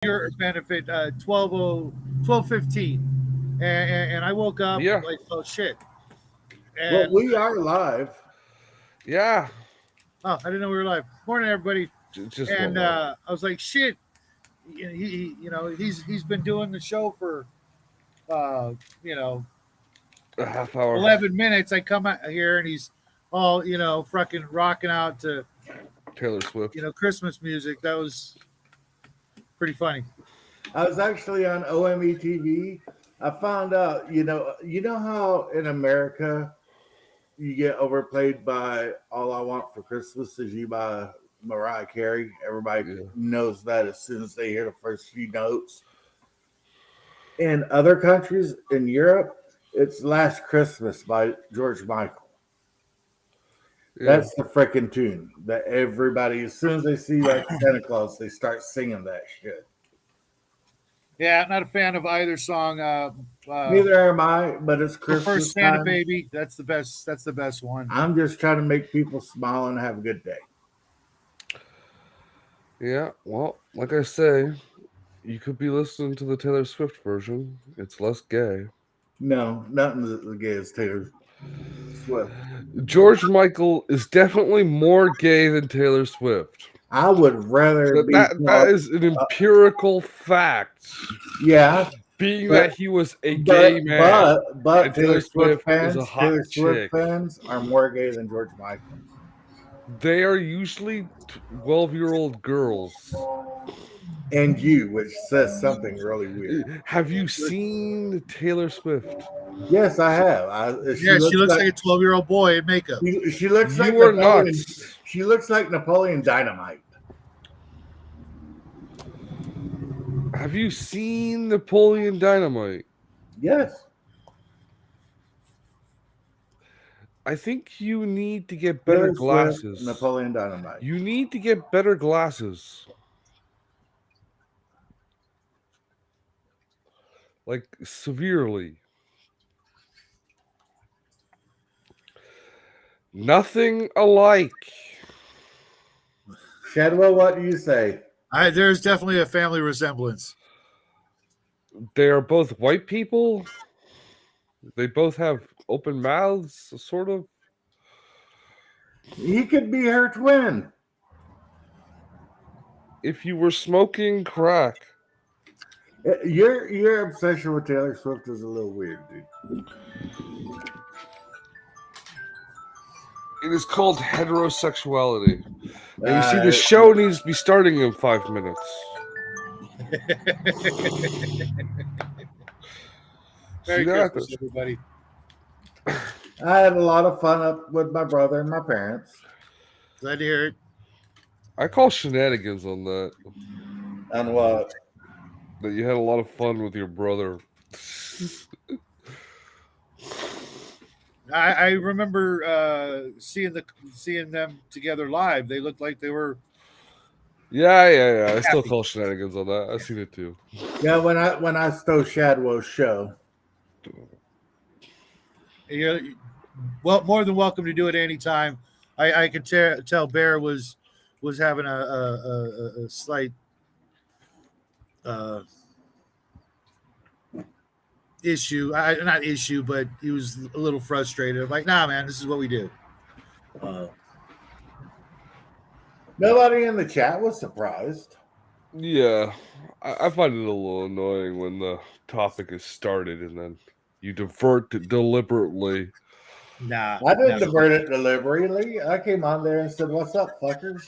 your benefit 12:15, and I woke up Yeah. like, oh shit. Well, And we are live. Yeah. oh, I didn't know we were live. Morning, everybody. Just one And more. I was like, shit. He's been doing the show for uh, you know A half hour. 11 minutes. I come out here and he's all fucking rocking out to Taylor Swift. Christmas music. That was pretty funny. I was actually on OME TV. I found out, you know how in America you get overplayed by "All I Want for Christmas Is You" by Mariah Carey. Everybody knows that as soon as they hear the first few notes. In other countries in Europe, it's "Last Christmas" by George Michael. That's the freaking tune that everybody, as soon as they see like Santa Claus, they start singing that shit. Yeah, I'm not a fan of either song. Neither am I, but it's Prefer Christmas Santa time. Baby. That's the best. That's the best one. I'm just trying to make people smile and have a good day. Yeah, well, like I say, you could be listening to the Taylor Swift version. It's less gay. No, nothing as gay as Taylor Swift. George Michael is definitely more gay than Taylor Swift. I would rather be That is an empirical fact. Yeah, Being but- that he was a gay man. but and Taylor Swift fans, is a hot Taylor Swift chick. fans are more gay than George Michael. They are usually 12-year-old girls. And you, which says something really weird. Have you seen Taylor Swift? Yes, I have. She looks like a 12-year-old boy in makeup. She looks like You are Napoleon. nuts. She looks like Napoleon Dynamite. Have you seen Napoleon Dynamite? Yes. I think you need to get better Taylor Swift, glasses. Napoleon Dynamite. You need to get better glasses. Like, severely. Nothing alike. Shadwell, what do you say? There's definitely a family resemblance. They are both white people. They both have open mouths, sort of. He could be her twin. If you were smoking crack. Your obsession with Taylor Swift is a little weird, dude. It is called heterosexuality. And you see, the show needs to be starting in 5 minutes. Merry Christmas, everybody. I had a lot of fun up with my brother and my parents. Glad to hear it. I call shenanigans on that. On what? That you had a lot of fun with your brother. I remember seeing them together live. They looked like they were. Yeah. I still call shenanigans on that. I've seen it too. Yeah, when I stole Shadwell's show. You're more than welcome to do it anytime. I could tell Bear was having a slight issue. Not issue, but he was a little frustrated. I'm like, nah, man, this is what we do. Nobody in the chat was surprised. Yeah. I find it a little annoying when the topic is started and then you divert it deliberately. Nah. I didn't divert it deliberately. I came on there and said, "What's up, fuckers?"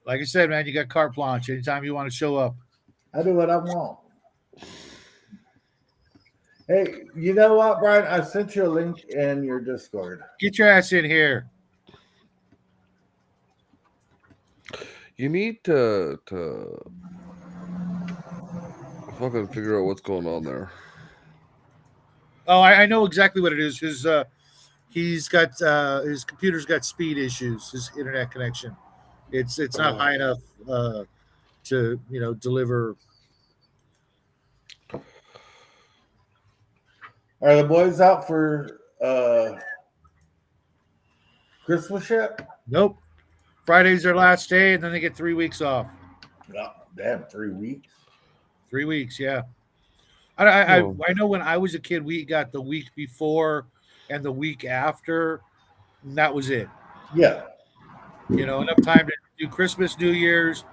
Like I said, man, you got carte blanche anytime you want to show up. I do what I want. Hey, you know what, Brian? I sent you a link in your Discord. Get your ass in here. You need to fucking figure out what's going on there. Oh, I know exactly what it is. He's got his computer's got speed issues. His internet connection, it's not high enough to deliver. Are the boys out for Christmas yet? Nope. Friday's their last day, and then they get 3 weeks off. No. Damn, 3 weeks. 3 weeks, yeah. I know when I was a kid, we got the week before and the week after, and that was it. Yeah. Enough time to do Christmas, New Year's,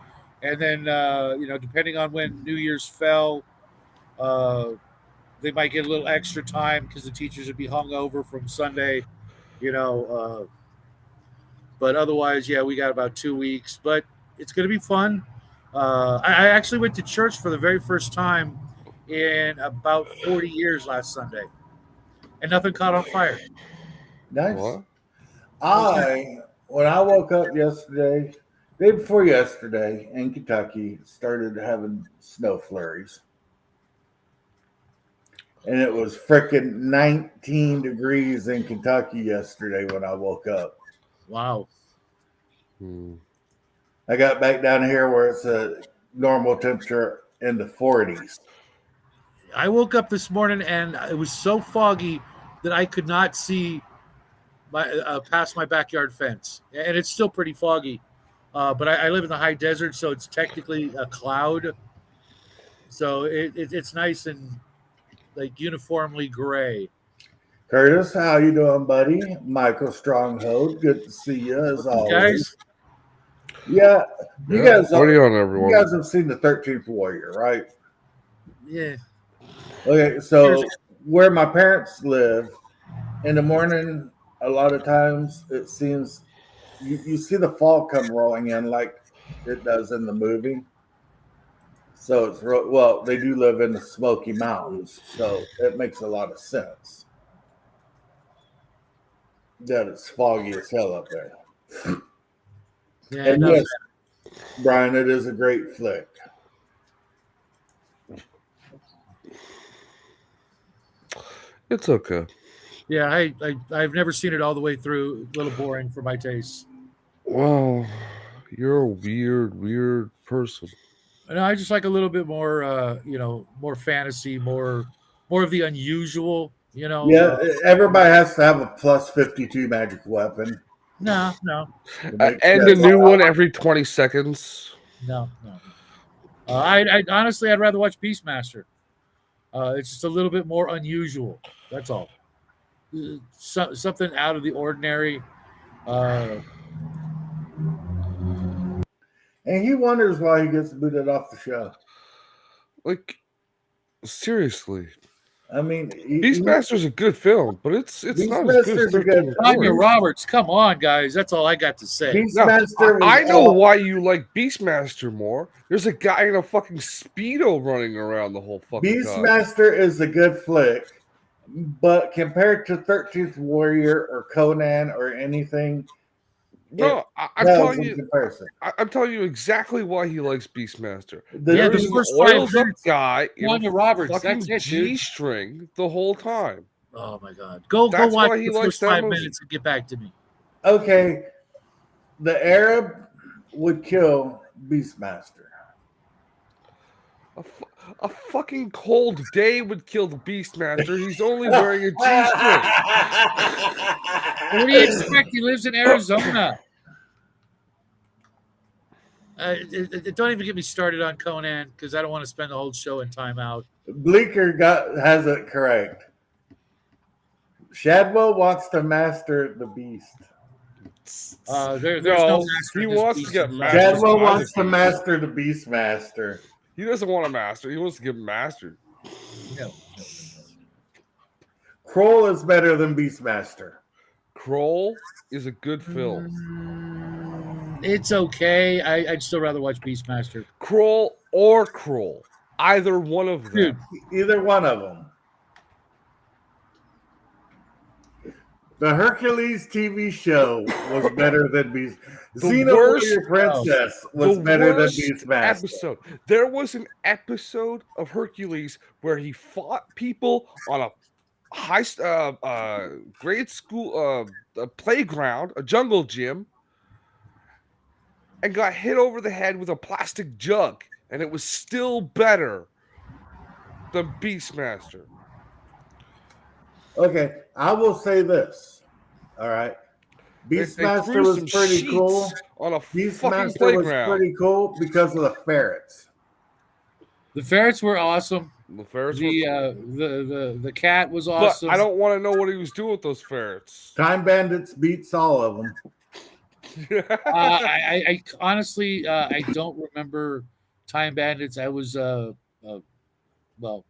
and then depending on when New Year's fell, they might get a little extra time because the teachers would be hung over from Sunday, you know. But otherwise, yeah, we got about 2 weeks. But it's going to be fun. I actually went to church for the very first time in about 40 years last Sunday, and nothing caught on fire. Nice. What? When I woke up yesterday, day before yesterday in Kentucky, started having snow flurries. And it was freaking 19 degrees in Kentucky yesterday when I woke up. Wow. I got back down here where it's a normal temperature in the 40s. I woke up this morning and it was so foggy that I could not see my past my backyard fence, and it's still pretty foggy. But I live in the high desert, so it's technically a cloud. So it's nice and like uniformly gray. Curtis, how you doing, buddy? Michael Stronghold, good to see you as always. Guys, yeah, you guys. What are you on, everyone? You guys have seen the 13th Warrior, right? yeah. Okay, so where my parents live, in the morning, a lot of times it seems you see the fog come rolling in like it does in the movie. So it's well, they do live in the Smoky Mountains, so it makes a lot of sense that it's foggy as hell up there. Yeah, And yes, Brian, it is a great flick. It's okay. Yeah, I've never seen it all the way through. A little boring for my taste. Well, you're a weird person. No, I just like a little bit more, more fantasy, more of the unusual. Yeah, everybody has to have a plus 52 magic weapon. No. And a new one every 20 seconds. No. I honestly, I'd rather watch Beastmaster. It's just a little bit more unusual. That's all. Something out of the ordinary. And he wonders why he gets booted off the show. Like, seriously. I mean, Beastmaster's a good film, but it's not as good as 13 Tanya Roberts, come on, guys. That's all I got to say. Beastmaster. I know why you like Beastmaster more. There's a guy in a fucking Speedo running around the whole fucking time. Beastmaster is a good flick, but compared to 13th Warrior or Conan or anything, no, I'm telling you exactly why he likes Beastmaster. There's an oiled up guy in a Roberts, fucking that's it, G-string the whole time. Oh my god! Go watch the first 5 minutes and get back to me. Okay, the Arab would kill Beastmaster. A fucking cold day would kill the Beastmaster. He's only wearing a G-string. What do you expect? He lives in Arizona. Don't even get me started on Conan because I don't want to spend the whole show in timeout. Bleeker has it correct. Shadwell wants to master the beast. There's no he wants to get mastered. Shadwell wants to master the Beastmaster. He doesn't want to master. He wants to get mastered. No. Kroll is better than Beastmaster. Kroll is a good film. It's okay. I'd still rather watch Beastmaster. Kroll or Kroll. Either one of them. Dude, either one of them. The Hercules TV show was better than Beast. Xenoblade Princess was better than Beastmaster. There was an episode of Hercules where he fought people on a high grade school a playground, a jungle gym, and got hit over the head with a plastic jug, and it was still better than Beastmaster. Okay, I will say this. All right. Beastmaster was pretty cool. On a Beastmaster was pretty cool because of the ferrets. The ferrets were awesome. The ferrets The cat was but awesome. I don't want to know what he was doing with those ferrets. Time Bandits beats all of them. I honestly I don't remember Time Bandits. I was well,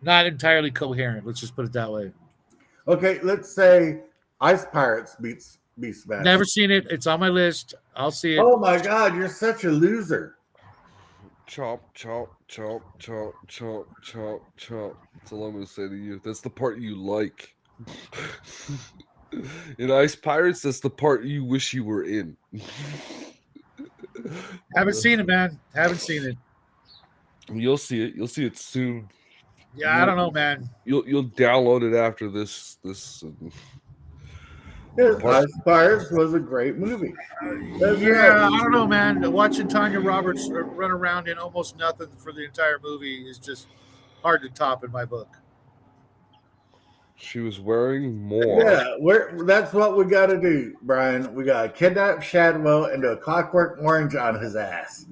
not entirely coherent. Let's just put it that way. Okay, let's say Ice Pirates beats Beast Bash. Never seen it. It's on my list. I'll see it. Oh my God, you're such a loser. Chop, chop, chop, chop, chop, chop, chop. That's all I'm going to say to you. That's the part you like. In Ice Pirates, that's the part you wish you were in. Haven't seen it, man. Haven't seen it. You'll see it. You'll see it soon. Yeah, I don't know, man. You'll download it after this. Ice Pirates was a great movie. Yeah, I don't know, man. Watching Tanya Roberts run around in almost nothing for the entire movie is just hard to top in my book. She was wearing more. Yeah, that's what we got to do, Brian. We got to kidnap Shadwell and do a Clockwork Orange on his ass.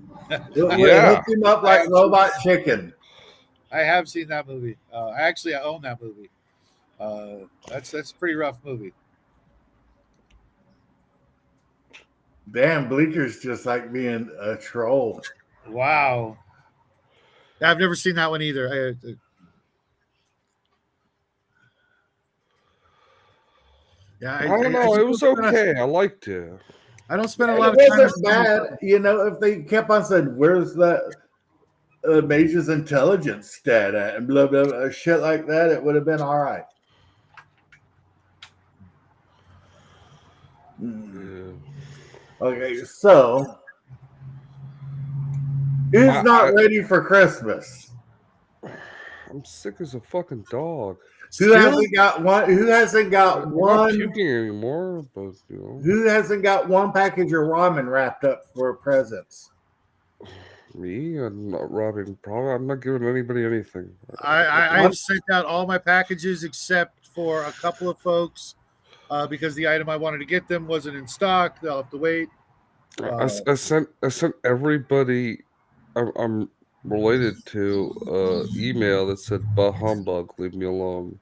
We'll hook him up like Robot Chicken. I have seen that movie. I own that movie. That's a pretty rough movie. Damn, Bleaker's just like being a troll. Wow. I've never seen that one either. I don't know. It was okay. I liked it. I don't spend a lot of time. It wasn't bad. You know, if they kept on saying, where's that Mage's intelligence stat at? And blah, blah, blah, shit like that, it would have been all right. Yeah. Okay, so who's not ready for Christmas? I'm sick as a fucking dog. Who hasn't got one? Who hasn't got I'm one? not puking anymore, but you know. Who hasn't got one package of ramen wrapped up for presents? Me? I'm not robbing. Probably. I'm not giving anybody anything. I've sent out all my packages except for a couple of folks because the item I wanted to get them wasn't in stock. They'll have to wait. I sent everybody I'm related to email that said "Bah humbug, leave me alone."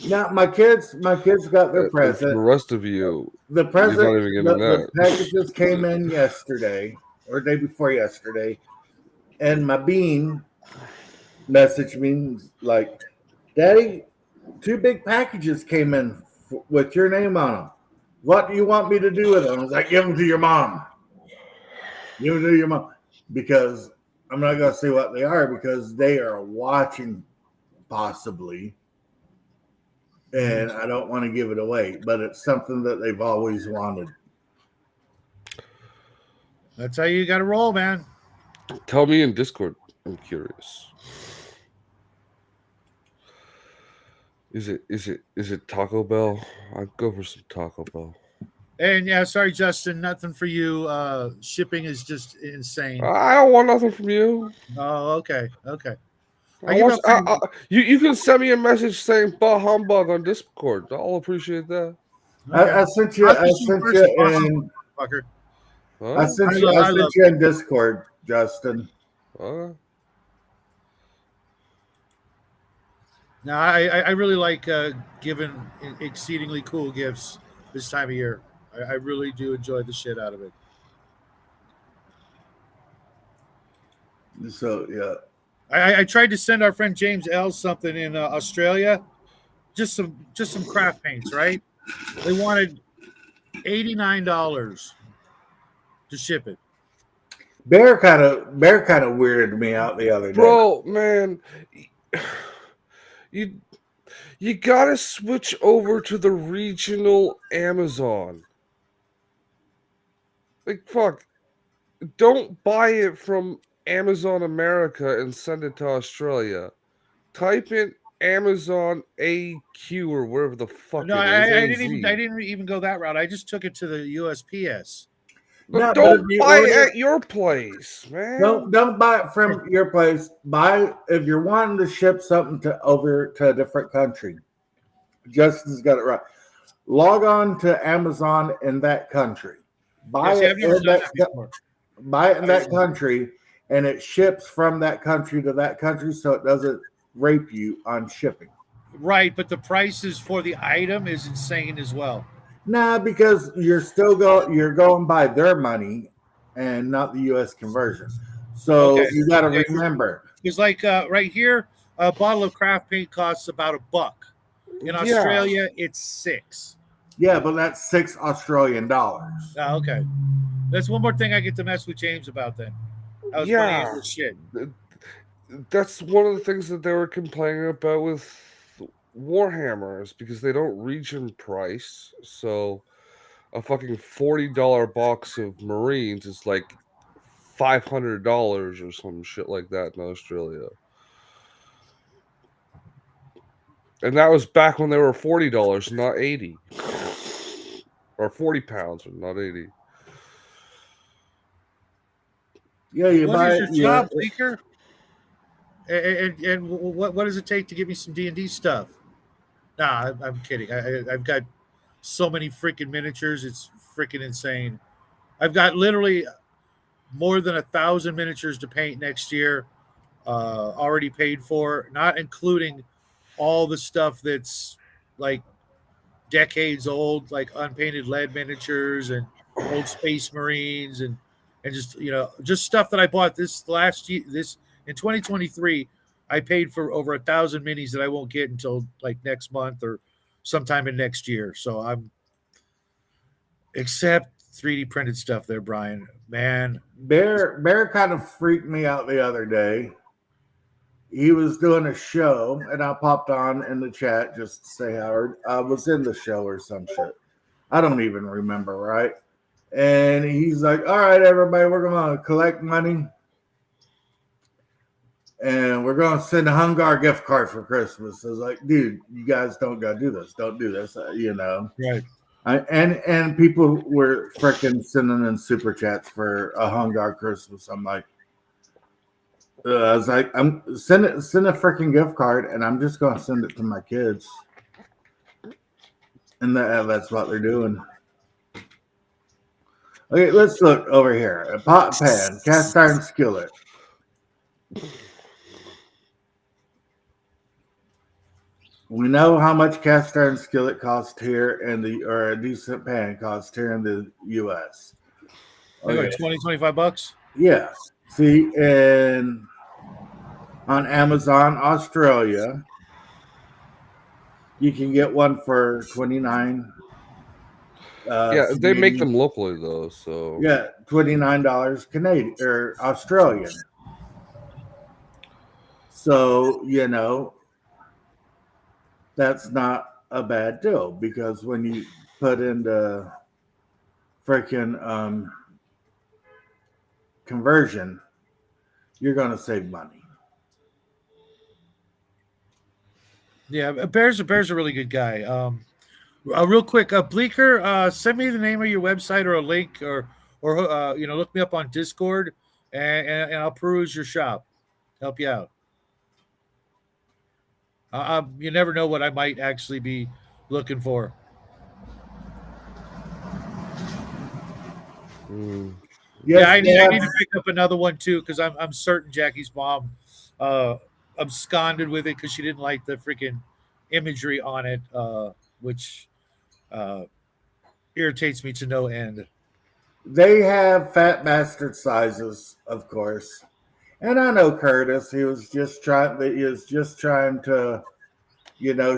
Now my kids got their present. The rest of you, the present, you're not even getting the that. packages came in yesterday or day before yesterday, and my bean messaged me like, "Daddy, 2 big packages came in with your name on them. What do you want me to do with them?" I was like, "Give them to your mom. Give them to your mom," because I'm not going to say what they are because they are watching possibly, and I don't want to give it away, but it's something that they've always wanted. That's how you got to roll, man. Tell me in Discord. I'm curious. Is it Taco Bell? I'd go for some Taco Bell. And yeah, sorry, Justin, nothing for you. Shipping is just insane. I don't want nothing from you. Oh, okay. You can send me a message saying "bah humbug" on Discord. I'll appreciate that. Okay. I sent you in. Huh? I sent you in Discord, Justin. Okay. Now, I really like giving exceedingly cool gifts this time of year. I really do enjoy the shit out of it. So yeah, I tried to send our friend James L something in Australia, just some craft paints, right? They wanted $89 to ship it. Bear kind of weirded me out the other day. Bro, man, you gotta switch over to the regional Amazon. Like, fuck, don't buy it from Amazon America and send it to Australia. Type in Amazon AQ or wherever the fuck No, it is. I didn't even go that route. I just took it to the USPS. But don't buy it at your place, man. Don't buy it from your place. Buy if you're wanting to ship something over to a different country. Justin's got it right. Log on to Amazon in that country. Buy it in that country, and it ships from that country to that country, so it doesn't rape you on shipping. Right, but the prices for the item is insane as well. Nah, because you're going by their money and not the U.S. conversion. So Okay. you got to remember. It's like right here, a bottle of craft paint costs about $1. In Australia, it's $6. Yeah, but that's $6 Australian. Oh, okay. That's one more thing I get to mess with James about then. I was playing with shit. That's one of the things that they were complaining about with Warhammers, because they don't reach in price. So a fucking $40 box of Marines is like $500 or some shit like that in Australia. And that was back when they were $40, not 80. Or 40 pounds, or not 80. Yeah, you What buy is your job, Bleaker? And what does it take to give me some D&D stuff? Nah, I'm kidding. I've got so many freaking miniatures. It's freaking insane. I've got literally more than 1,000 miniatures to paint next year, already paid for, not including all the stuff that's like decades old, like unpainted lead miniatures and old Space Marines and just just stuff that I bought this last year. This in 2023, I paid for over 1,000 minis that I won't get until like next month or sometime in next year. So I'm except 3D printed stuff there, Brian. Man, Bear kind of freaked me out the other day. He was doing a show, and I popped on in the chat just to say Howard. I was in the show or some shit. I don't even remember, right? And he's like, all right, everybody, we're going to collect money. And we're going to send a Hungar gift card for Christmas. I was like, dude, you guys don't go do this. Don't do this, Right. And people were freaking sending in super chats for a Hungar Christmas. I'm like, I was like, send a freaking gift card, and I'm just going to send it to my kids. And that's what they're doing. Okay, let's look over here. A pot and pan, cast iron skillet. We know how much cast iron skillet costs here or a decent pan costs here in the U.S. Okay. Like 20, $25? Yeah. See, and on Amazon Australia, you can get one for $29. Yeah, they make them locally though, so yeah, $29 Canadian or Australian. So that's not a bad deal, because when you put into freaking conversion, you're going to save money. Yeah, Bear's a really good guy. Real quick, Bleaker, send me the name of your website or a link, or look me up on Discord, and I'll peruse your shop, help you out. You never know what I might actually be looking for. Yes, I need to pick up another one too, because I'm certain Jackie's mom absconded with it because she didn't like the freaking imagery on it, which irritates me to no end. They have fat bastard sizes, of course. And I know Curtis, he was just trying to,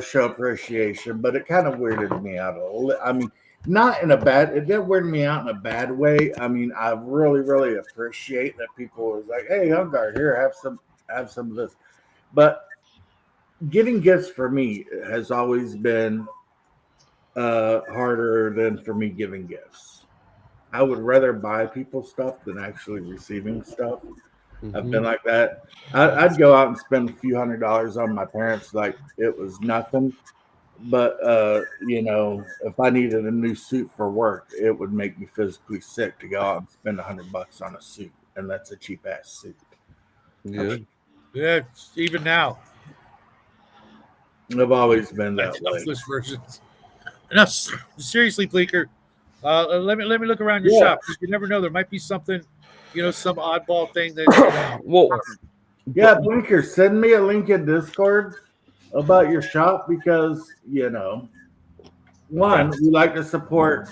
show appreciation, but it kind of weirded me out a little. I mean, it didn't weird me out in a bad way. I mean, I really, really appreciate that people was like, hey, Hungar, here, have some of this. But getting gifts for me has always been harder than for me giving gifts. I would rather buy people stuff than actually receiving stuff. Mm-hmm. I've been like that. I'd go out and spend a few $100s on my parents like it was nothing. But, if I needed a new suit for work, it would make me physically sick to go out and spend $100 on a suit. And that's a cheap ass suit. Yeah. Yeah, even now. I've always been that way. Versions. No, seriously, Bleaker. Let me look around your shop, because you never know. There might be something some oddball thing that. Well, Yeah, Blinker, send me a link in Discord about your shop because one, we like to support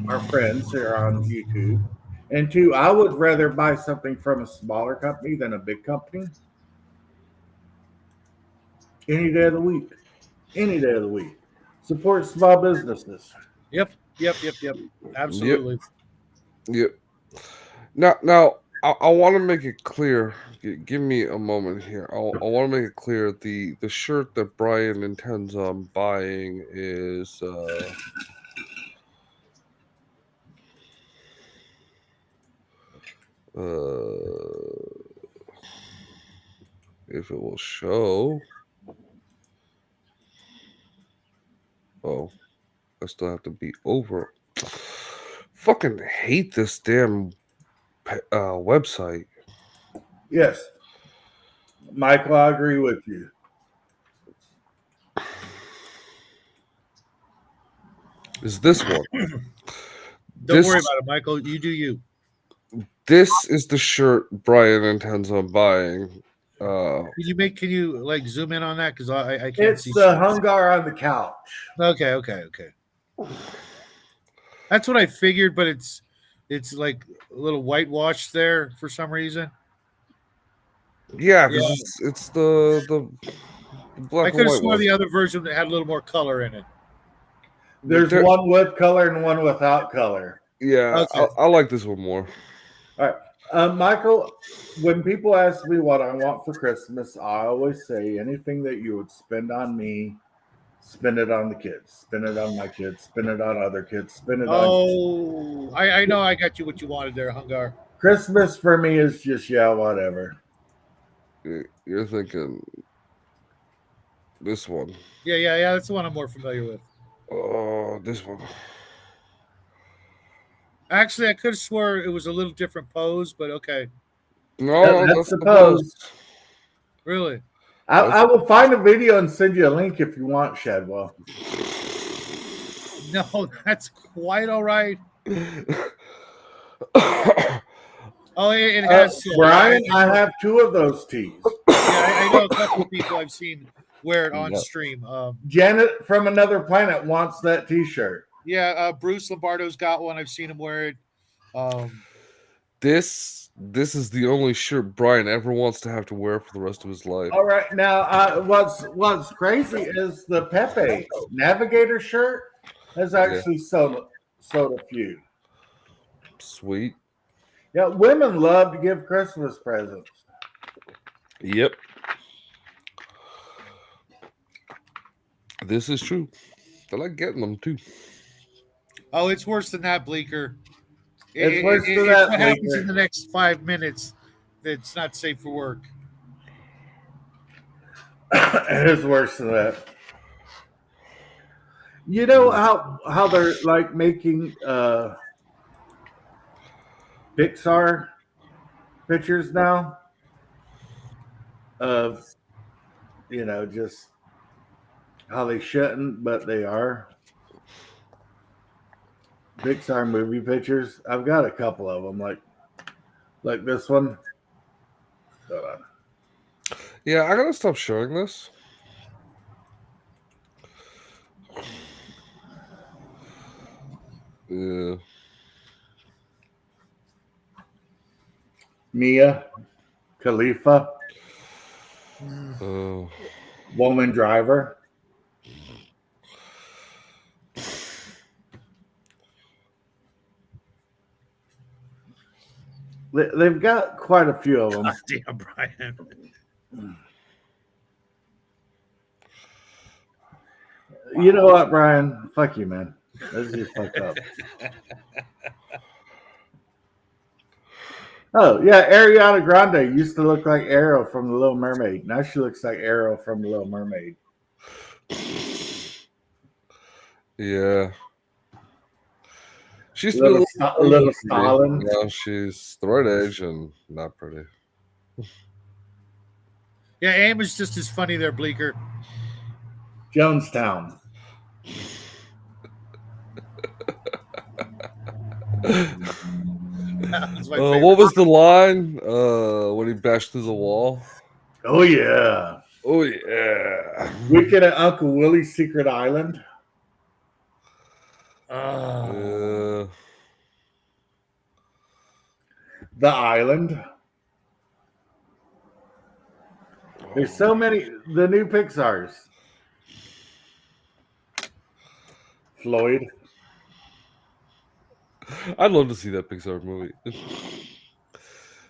our friends here on YouTube, and two, I would rather buy something from a smaller company than a big company. Any day of the week. Any day of the week. Support small businesses. Yep. Absolutely. yep. Now, I want to make it clear. Give me a moment here. I want to make it clear. The shirt that Brian intends on buying is if it will show. Oh, I still have to be over. Fucking hate this damn website. Yes. Michael, I agree with you. Is this one? Don't worry about it, Michael. You do you. This is the shirt Brian intends on buying. Can you like zoom in on that? Because I can't It's see. the Hungar on the couch. Okay. That's what I figured, but it's like a little whitewashed there for some reason. Yeah, because it's the black I and could have white sworn one. the other version that had a little more color in it. There's one with color and one without color. Yeah, Okay. I like this one more. All right. Michael, when people ask me what I want for Christmas, I always say anything that you would spend on me, spend it on the kids, spend it on my kids, spend it on other kids, spend it on. Oh, I know I got you what you wanted there, Hungar. Christmas for me is just whatever. You're thinking this one. Yeah. That's the one I'm more familiar with. Oh, this one. Actually, I could have swore it was a little different pose, but okay. No, that's the pose. Really? I will find a video and send you a link if you want, Shadwell. No, that's quite all right. Oh, it has. Brian, I have two of those tees. Yeah, I know a couple of people I've seen wear it on stream. Janet from Another Planet wants that T-shirt. Yeah, Bruce Lombardo's got one. I've seen him wear it. This is the only shirt Brian ever wants to have to wear for the rest of his life. All right, now what's crazy is the Pepe Navigator shirt has actually sold a few. Sweet. Yeah, women love to give Christmas presents. Yep. This is true. I like getting them too. Oh, it's worse than that, Bleeker. It's worse than that. What happens in the next 5 minutes that's not safe for work? It is worse than that. You know how they're like making Pixar pictures now of just how they shouldn't, but they are. Pixar movie pictures. I've got a couple of them, like this one. Hold on. Yeah, I gotta stop showing this. Yeah. Mia Khalifa, Oh. woman driver. They've got quite a few of them. God damn, Brian. You know what, Brian? Fuck you, man. That's just fucked up. Oh, yeah. Ariana Grande used to look like Ariel from The Little Mermaid. Now she looks like Ariel from The Little Mermaid. Yeah. She's a little Stalin. Now she's the right age and not pretty. Yeah, AIM is just as funny there, Bleeker. Jonestown. That's my favorite. What was the line when he bashed through the wall? Oh yeah. Oh yeah. Wicked at Uncle Willie's Secret Island. Oh. The Island. There's so many. The new Pixar's. Floyd. I'd love to see that Pixar movie.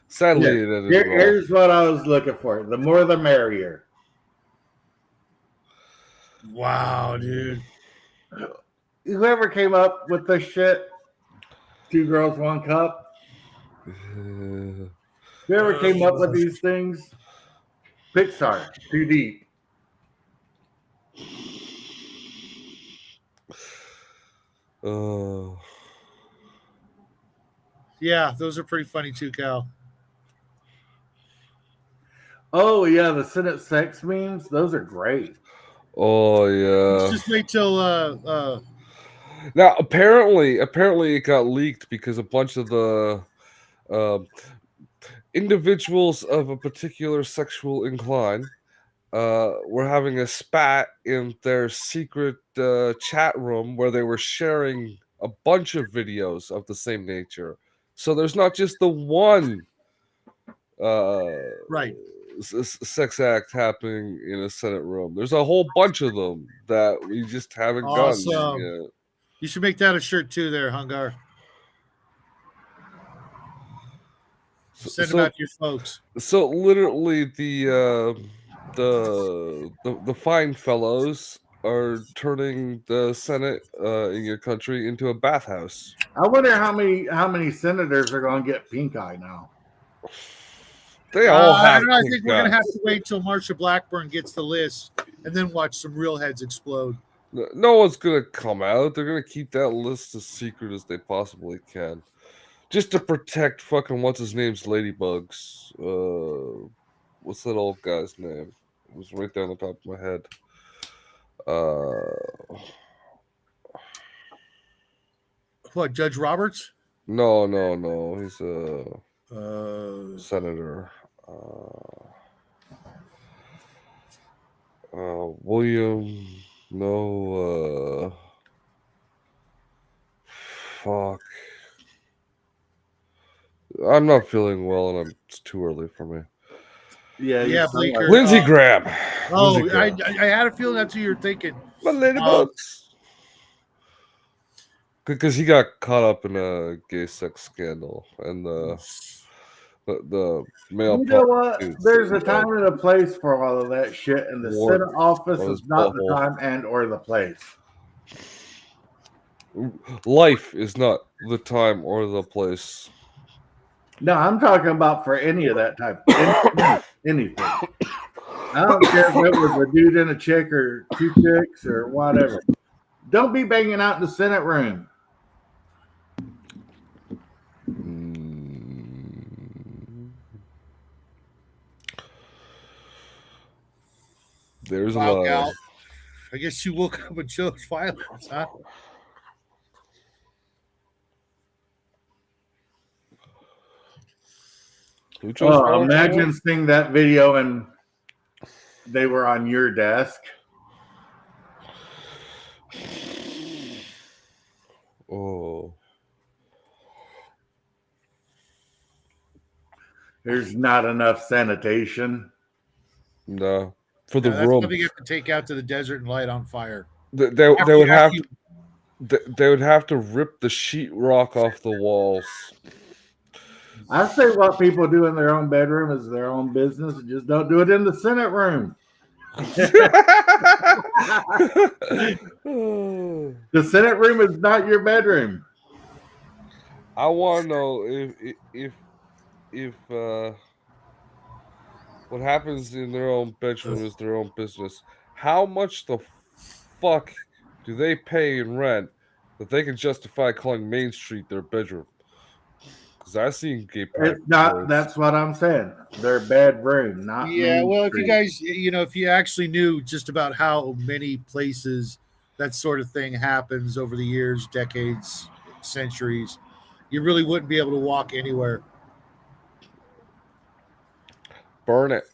Sadly, Yeah. it ended well. Here's what I was looking for. The more the merrier. Wow, dude. Whoever came up with this shit, 2 Girls, 1 Cup. Whoever came up with these things, Pixar, too deep. Yeah, those are pretty funny too, Cal. Oh yeah, the Senate sex memes, those are great. Oh yeah. Let's just wait till Now apparently it got leaked because a bunch of the individuals of a particular sexual incline were having a spat in their secret chat room where they were sharing a bunch of videos of the same nature. So there's not just the one right. sex act happening in a Senate room. There's a whole bunch of them that we just haven't gotten yet. You should make that a shirt too there, Hungar. Send them out to your folks. So literally the fine fellows are turning the Senate in your country into a bathhouse. I wonder how many senators are going to get pink eye now. They all have. I think we're going to have to wait till Marsha Blackburn gets the list and then watch some real heads explode. No one's going to come out. They're going to keep that list as secret as they possibly can. Just to protect fucking what's his name's ladybugs. What's that old guy's name? It was right there on the top of my head. What, Judge Roberts? No. He's a senator. William. No. Fuck. I'm not feeling well, and it's too early for me. Yeah, Bleeker. Lindsey Graham. Oh, Lindsey Graham. I had a feeling that's who you're thinking. My ladybugs. Because he got caught up in a gay sex scandal, and the male. You know what? There's a time and a place for all of that shit, and the Senate office is not the time and or the place. Life is not the time or the place. No, I'm talking about for any of that type. Anything. I don't care if it was a dude and a chick or 2 chicks or whatever. Don't be banging out in the Senate room. There's a lot. Gal. I guess you woke up and chose violence, huh? Imagine seeing that video and they were on your desk. Oh. There's not enough sanitation. No. For the that's room. something you have to take out to the desert and light on fire. They would have they would have to rip the sheetrock off the walls. I say what people do in their own bedroom is their own business, and just don't do it in the Senate room. The Senate room is not your bedroom. I want to know if what happens in their own bedroom is their own business. How much the fuck do they pay in rent that they can justify calling Main Street their bedroom? Because I've seen gay It's not. That's what I'm saying. Their bedroom, not. Yeah, well, if you guys, if you actually knew just about how many places that sort of thing happens over the years, decades, centuries, you really wouldn't be able to walk anywhere. Burn it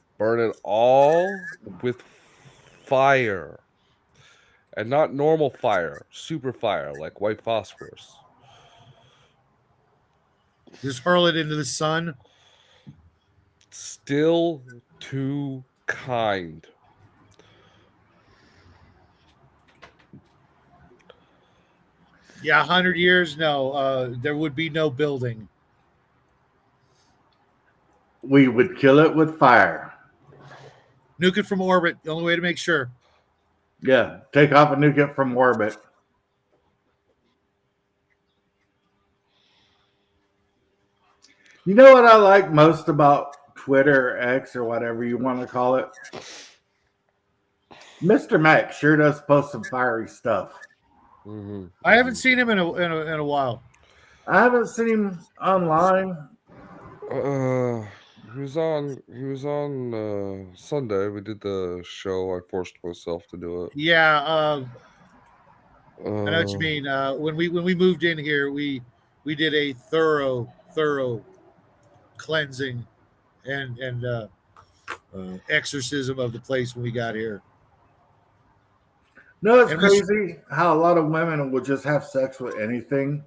all with fire, and not normal fire, super fire like white phosphorus. Just hurl it into the sun. Still too kind. Yeah, 100 years, no, there would be no building. We would kill it with fire. Nuke it from orbit. The only way to make sure. Yeah, take off and nuke it from orbit. You know what I like most about Twitter, X, or whatever you want to call it? Mr. Mac sure does post some fiery stuff. Mm-hmm. I haven't seen him in a while. I haven't seen him online. He was on Sunday. We did the show. I forced myself to do it. Yeah, I know what you mean. When we moved in here, we did a thorough cleansing and exorcism of the place when we got here. No, it's And crazy how a lot of women will just have sex with anything.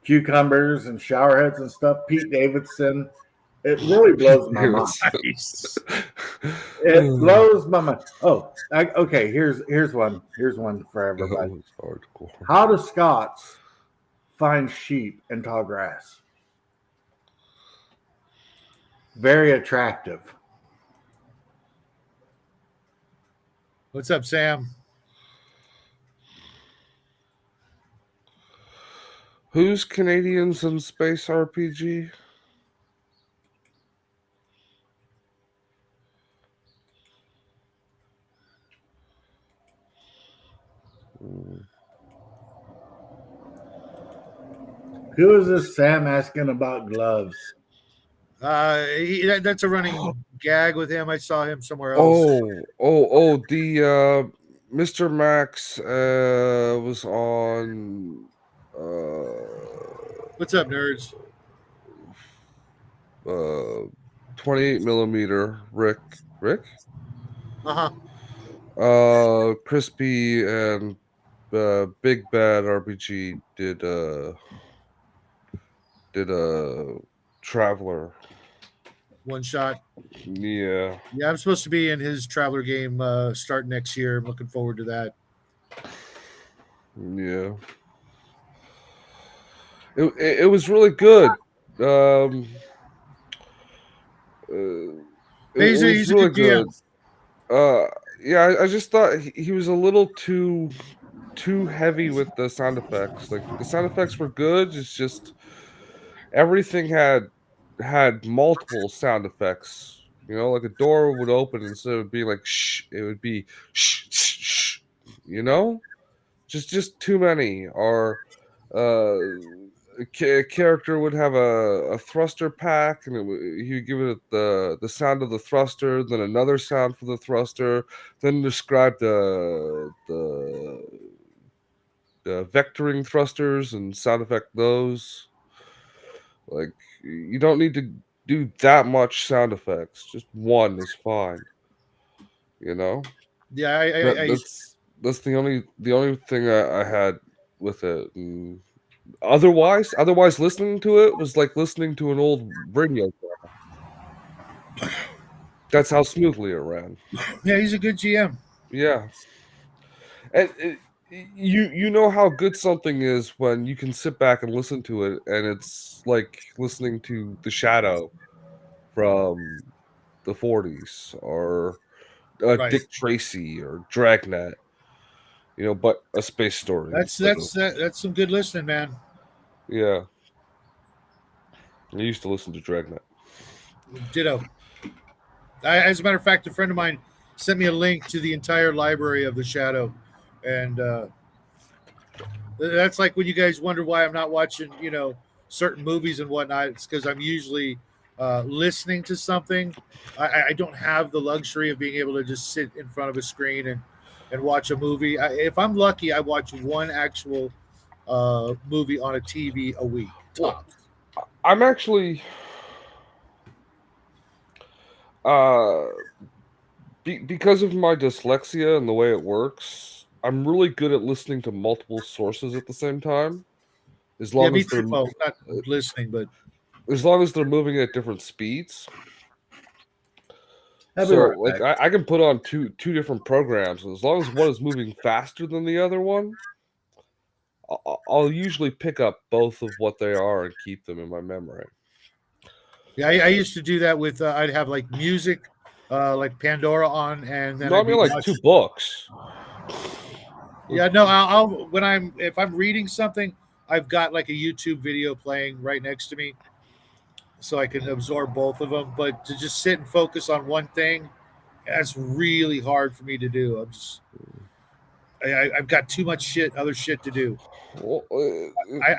Cucumbers and shower heads and stuff. Pete Davidson. It really blows my mind. Nice. It blows my mind. Oh, okay. Here's one. Here's one for everybody. That was hardcore. How do Scots find sheep in tall grass? Very attractive. What's up, Sam? Who's Canadians in Space RPG? Who is this Sam asking about gloves? That's a running gag with him. I saw him somewhere else. The Mr. Max was on What's up, nerds? 28 millimeter Rick. Crispy and Big Bad RPG did a Traveler one shot. Yeah, I'm supposed to be in his Traveler game start next year. I'm looking forward to that. yeah. It was really good. He's a really good good. Yeah, I just thought he was a little too heavy with the sound effects. Like the sound effects were good. It's just everything had multiple sound effects. You know, like a door would open instead of being like shh, it would be shh shh shh. You know, just too many. Or a character would have a thruster pack, and he would give it the sound of the thruster, then another sound for the thruster, then describe the vectoring thrusters and sound effect those. Like, you don't need to do that much sound effects. Just one is fine. You know? Yeah, That's the only thing I had with it. And otherwise, listening to it was like listening to an old radio drama. That's how smoothly it ran. Yeah, he's a good GM. Yeah. And you know how good something is when you can sit back and listen to it, and it's like listening to The Shadow from the 40s, or Right. Dick Tracy or Dragnet, you know, but a space story. That's some good listening, man. Yeah. I used to listen to Dragnet. Ditto. As a matter of fact, a friend of mine sent me a link to the entire library of The Shadow, and that's like when you guys wonder why I'm not watching, certain movies and whatnot. It's because I'm usually listening to something. I don't have the luxury of being able to just sit in front of a screen and watch a movie. If I'm lucky, I watch one actual movie on a TV a week. tops. I'm actually because of my dyslexia and the way it works, I'm really good at listening to multiple sources at the same time. As Yeah, long me as too. Well, not listening, but they're moving at different speeds. I'll be So right like back. I can put on two different programs, and as long as one is moving faster than the other one, I'll usually pick up both of what they are and keep them in my memory. yeah, I used to do that with. I'd have like music, like Pandora on, and then No, I I'd mean be like two watching. books. Yeah, no, I'll when if I'm reading something, I've got like a YouTube video playing right next to me, so I can absorb both of them. But to just sit and focus on one thing, that's really hard for me to do. I've got too much other shit to do. Well,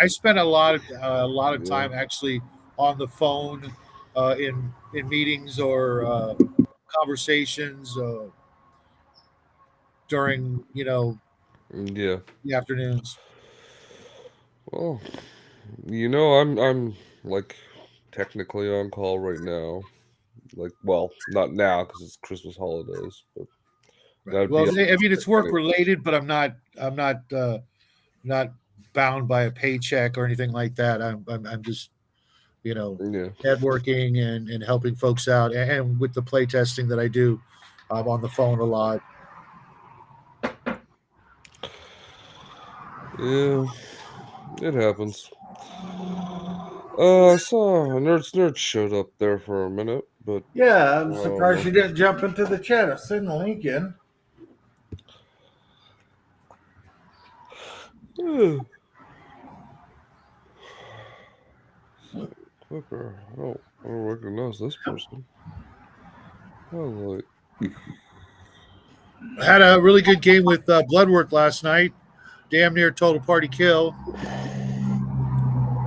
I spend a lot of yeah. time actually on the phone, in meetings or conversations during Yeah. the afternoons. Well, I'm like technically on call right now. Like, well, not now because it's Christmas holidays, but that Right. would be Well, up I mean, it's work anyway. related, but I'm not bound by a paycheck or anything like that. I'm just you know Yeah. networking and helping folks out, and with the play testing that I do, I'm on the phone a lot. Yeah, it happens. I saw Nerds showed up there for a minute, but Yeah, I'm surprised um, you didn't jump into the chat. I sent the link in. Clicker. I don't recognize this person. Oh, like, Had a really good game with Bloodwork last night. Damn near total party kill.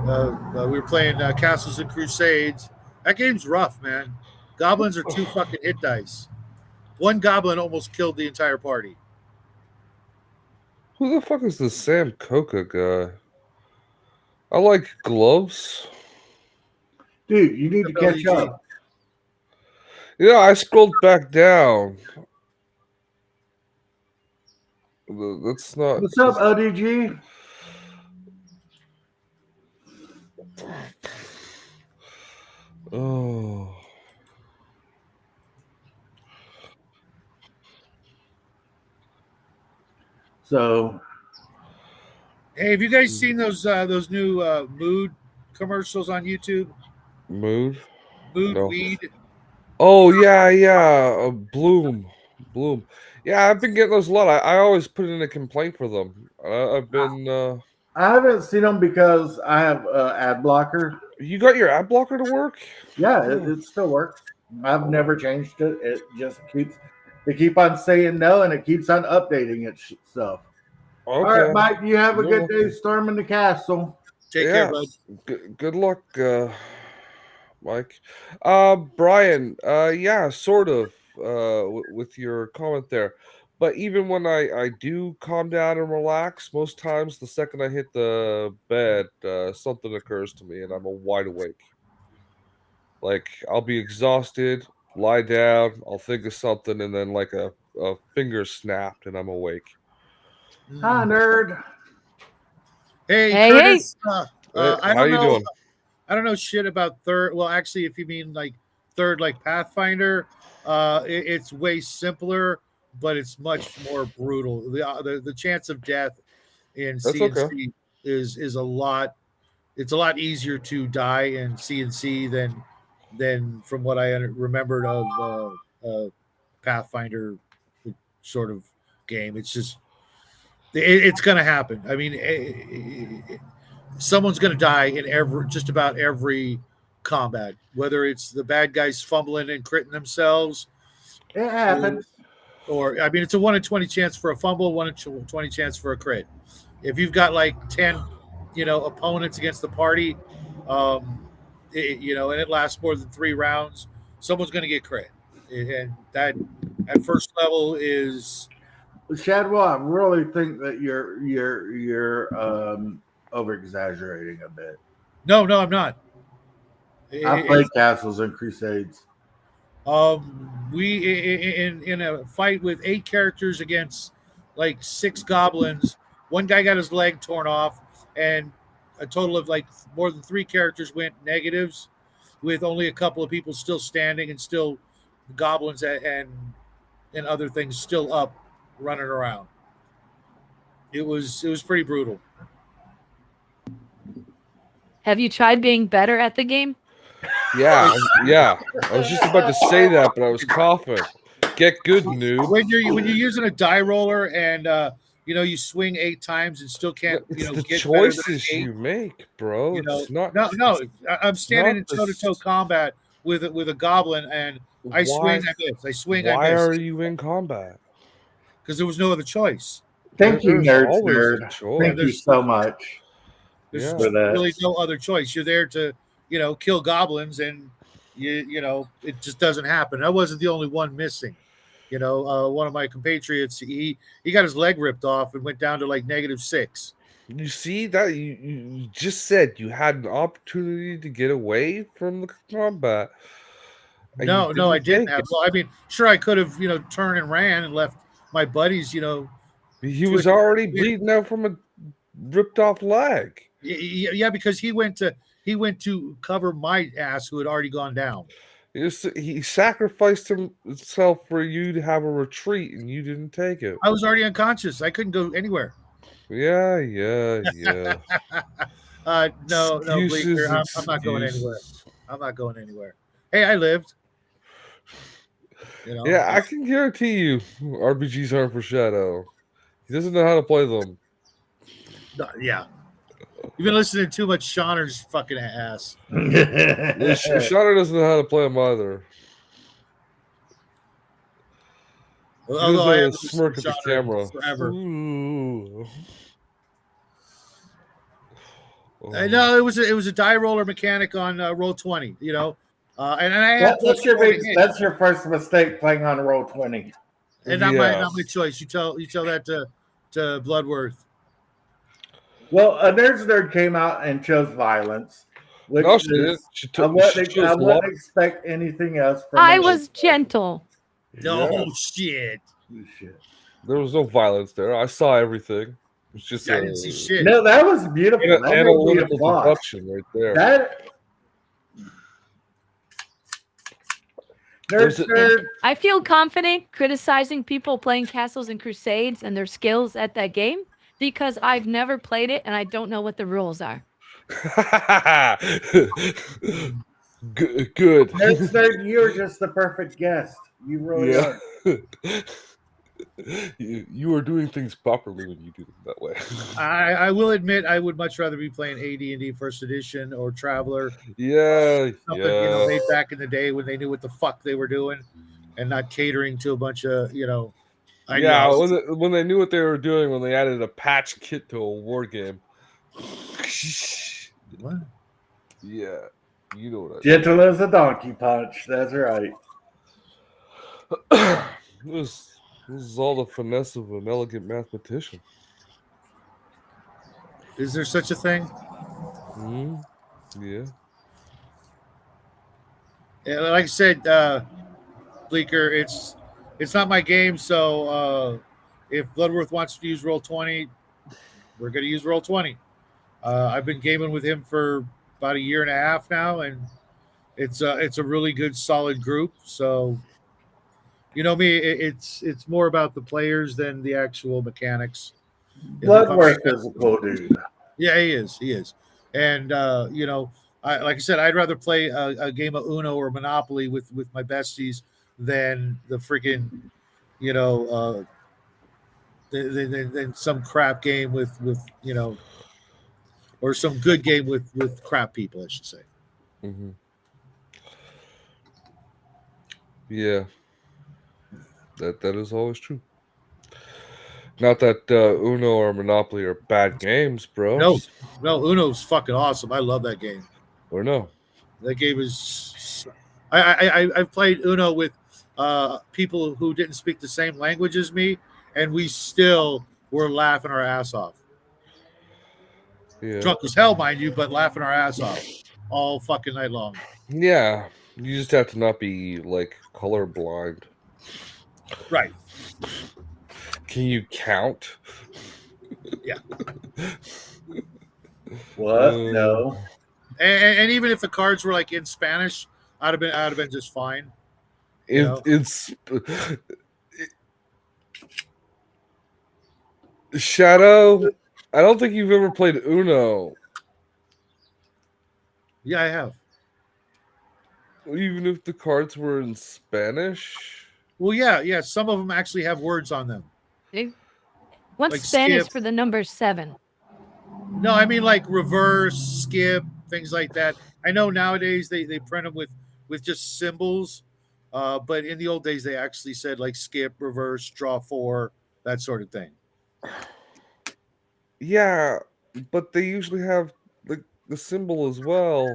We were playing Castles and Crusades. That game's rough, man. Goblins are two fucking hit dice. One goblin almost killed the entire party. who the fuck is this Sam Coca guy? I like gloves. Dude, you need to catch LEG. up. Yeah, I scrolled back down. That's not. What's up, ODG? Oh, So, Hey, have you guys seen those new mood commercials on YouTube? mood. Mood No. weed. Oh yeah. Bloom. Yeah, I've been getting those a lot. I always put in a complaint for them. I've been. I haven't seen them because I have ad blocker. You got your ad blocker to work? Yeah, Oh, it still works. I've never changed it. It just keeps, they keep on saying no and it keeps on updating itself. All right, okay. Mike, you have a You're good day lucky. storming the castle. Take care, Yeah. bud. Good luck, Mike. Brian. Yeah, sort of. With your comment there. But even when I do calm down and relax, most times the second I hit the bed, something occurs to me and I'm a wide awake. Like I'll be exhausted, lie down, I'll think of something, and then like a finger snapped and I'm awake. Hi, Mm. nerd. Hey, Hey, hey. Curtis. Hey, I how don't you know. doing? I don't know shit about third. Well, actually, if you mean like third, like Pathfinder, it's way simpler, but it's much more brutal. The chance of death in That's okay. CNC is a lot. It's a lot easier to die in CNC than from what I remembered of Pathfinder sort of game. It's just it's going to happen. I mean, someone's going to die in just about every combat, whether it's the bad guys fumbling and critting themselves, It or, happens. or I mean, it's a 1 in 20 chance for a fumble, 1 in 20 chance for a crit. If you've got like 10, opponents against the party, and it lasts more than 3 rounds, someone's going to get crit, and that at first level is Shadwell, I really think that you're over exaggerating a bit. No, I'm not. I played Castles and Crusades. We in a fight with 8 characters against like 6 goblins. One guy got his leg torn off, and a total of like more than 3 characters went negatives, with only a couple of people still standing and still goblins and other things still up running around. It was pretty brutal. Have you tried being better at the game? Yeah. I was just about to say that, but I was coughing. Get good, noob. When you're using a die roller and you swing 8 times and still can't It's the get better than choices 8. you make, bro. It's not. No. I'm standing in not the toe-to-toe combat with a goblin, and I swing, I miss. I swing, I Why miss. are you in combat? Because there was no other choice. Thank you, There's Nerds always a Nerd. choice. Thank you There's- so much. There's Yeah. For that. really no other choice. You're there to kill goblins, and it just doesn't happen. I wasn't the only one missing. One of my compatriots, he got his leg ripped off and went down to like -6. You see that you just said you had an opportunity to get away from the combat. and No, you I didn't take have. it. Well, I mean, sure, I could have, turned and ran and left my buddies, He was twist- already bleeding out from a ripped off leg. Yeah, because he went to cover my ass who had already gone down. He sacrificed himself for you to have a retreat, and you didn't take it. I was already unconscious. I couldn't go anywhere. Yeah. No, Excuses, Bleaker, I'm not going anywhere. excuses. I'm not going anywhere. Hey, I lived. Yeah, I can guarantee you RPGs aren't for Shadow. He doesn't know how to play them. Yeah. You've been listening to too much Shauner's fucking ass. Shadow doesn't know how to play them either. Although I have Smirk at the camera. forever. Ooh. No, it was a die roller mechanic on Roll20. And I had That's your first mistake playing on Roll20. and not my choice. You tell that to Bloodworth. Well, a Nerds Nerd came out and chose violence, which No, she is, didn't. I wouldn't expect anything else from I a was Nerds Nerd. gentle. No Yeah. shit. Shit. There was no violence there. I saw everything. It was just I didn't see shit. No, that was beautiful. That made me analytical applaud. deduction right there. That There's Nerds a- Nerd. I feel confident criticizing people playing Castles and Crusades and their skills at that game because I've never played it and I don't know what the rules are. Good. Nerds Nerd, you're just the perfect guest. You really Yeah. are. You are doing things properly when you do them that way. I will admit I would much rather be playing AD&D First Edition or Traveler. Yeah, Something yeah. made back in the day when they knew what the fuck they were doing, and not catering to a bunch of Yeah, ideology. when they knew what they were doing when they added a patch kit to a war game. What? Yeah, you know what I mean. Gentle as a donkey punch. That's right. This is all the finesse of an elegant mathematician. Is there such a thing? Yeah. Yeah, like I said, Bleaker, it's not my game. So if Bloodworth wants to use Roll20, we're going to use Roll20. I've been gaming with him for about a year and a half now, and it's a really good, solid group. So, you know me, it's more about the players than the actual mechanics. Bloodworth is a cool dude. Yeah, he is, and like I said, I'd rather play a game of Uno or Monopoly with my besties than the freaking, than some crap game with or some good game with crap people, I should say. Mm-hmm. Yeah. That is always true. Not that Uno or Monopoly are bad games, bro. No, Uno's fucking awesome. I love that game. Or no. That game is. I've played Uno with people who didn't speak the same language as me, and we still were laughing our ass off. Yeah. Drunk as hell, mind you, but laughing our ass off all fucking night long. Yeah. You just have to not be like colorblind. Right. Can you count? Yeah. What? No. And even if the cards were like in Spanish, I'd have been just fine. You know? It's Shadow. I don't think you've ever played Uno, Yeah, I have. even if the cards were in Spanish. Well, yeah. Some of them actually have words on them. What's Like Spanish skip. for the number 7? No, I mean like reverse, skip, things like that. I know nowadays they print them with just symbols, but in the old days they actually said like skip, reverse, draw 4, that sort of thing. Yeah, but they usually have the symbol as well,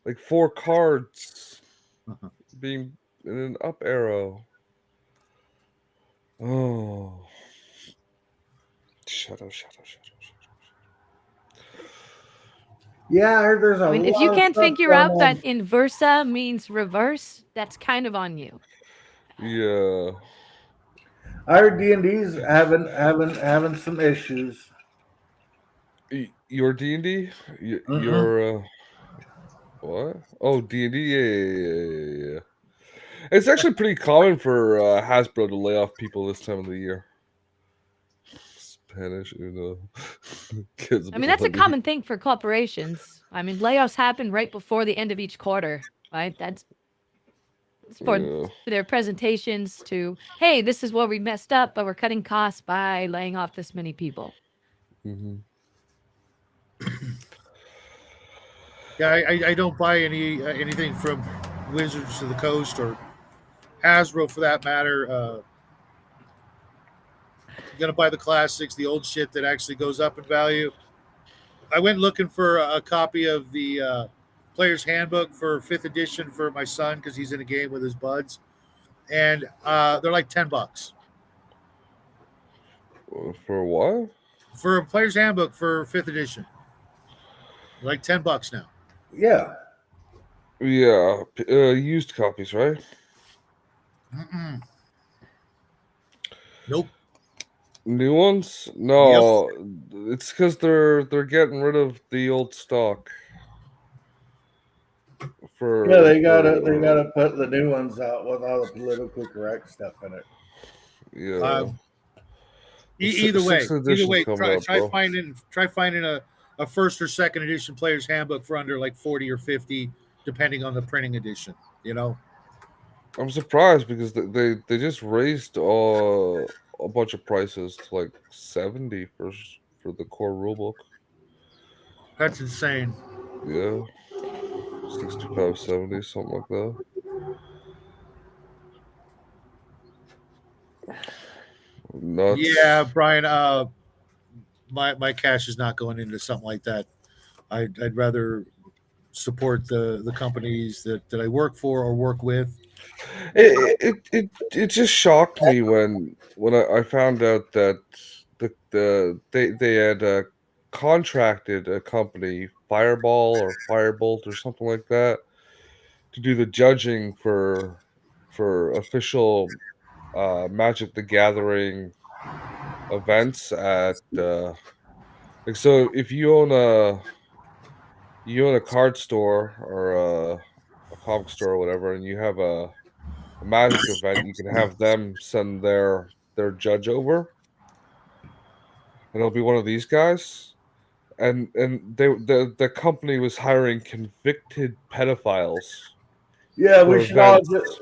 like 4 cards being in an up arrow. Oh, shadow. Yeah, I heard there's a I mean, if lot you of can't stuff figure going out that on. inversa means reverse, that's kind of on you. Yeah. I heard D&D's having some issues. Your D&D? Mm-mm. Your what? Oh, D&D. Yeah. It's actually pretty common for Hasbro to lay off people this time of the year. Spanish Uno. Kids I mean, that's a money. common thing for corporations. I mean, layoffs happen right before the end of each quarter, right? That's for Yeah. their presentations to, hey, this is where we messed up, but we're cutting costs by laying off this many people. Mm-hmm. Yeah, I don't buy anything from Wizards of the Coast or Hasbro for that matter. I'm gonna buy the classics, the old shit that actually goes up in value. I went looking for a copy of the Player's Handbook for 5th edition for my son because he's in a game with his buds, and they're like $10 For a while? for a Player's Handbook for 5th edition. Like $10 now. Yeah. Yeah. Used copies, right? Mm-mm. Nope. New ones? Yep. No, it's because they're getting rid of the old stock. Yeah, they gotta put the new ones out with all the politically correct stuff in it. Yeah. Either way, coming out, try bro. finding a first or second edition Player's Handbook for under like 40 or 50, depending on the printing edition. You know. I'm surprised because they just raised a bunch of prices to like 70 for the core rulebook. That's insane. Yeah. 65, 70, something like that. Nuts. Yeah, Brian. My cash is not going into something like that. I'd rather support the companies that I work for or work with. It just shocked me when I found out that they had contracted a company, Fireball or Firebolt or something like that, to do the judging for official Magic the Gathering events at like, so if you own a card store or a comic store or whatever, and you have a Magic event, you can have them send their judge over, and it'll be one of these guys. And the company was hiring convicted pedophiles Yeah, for we should all events.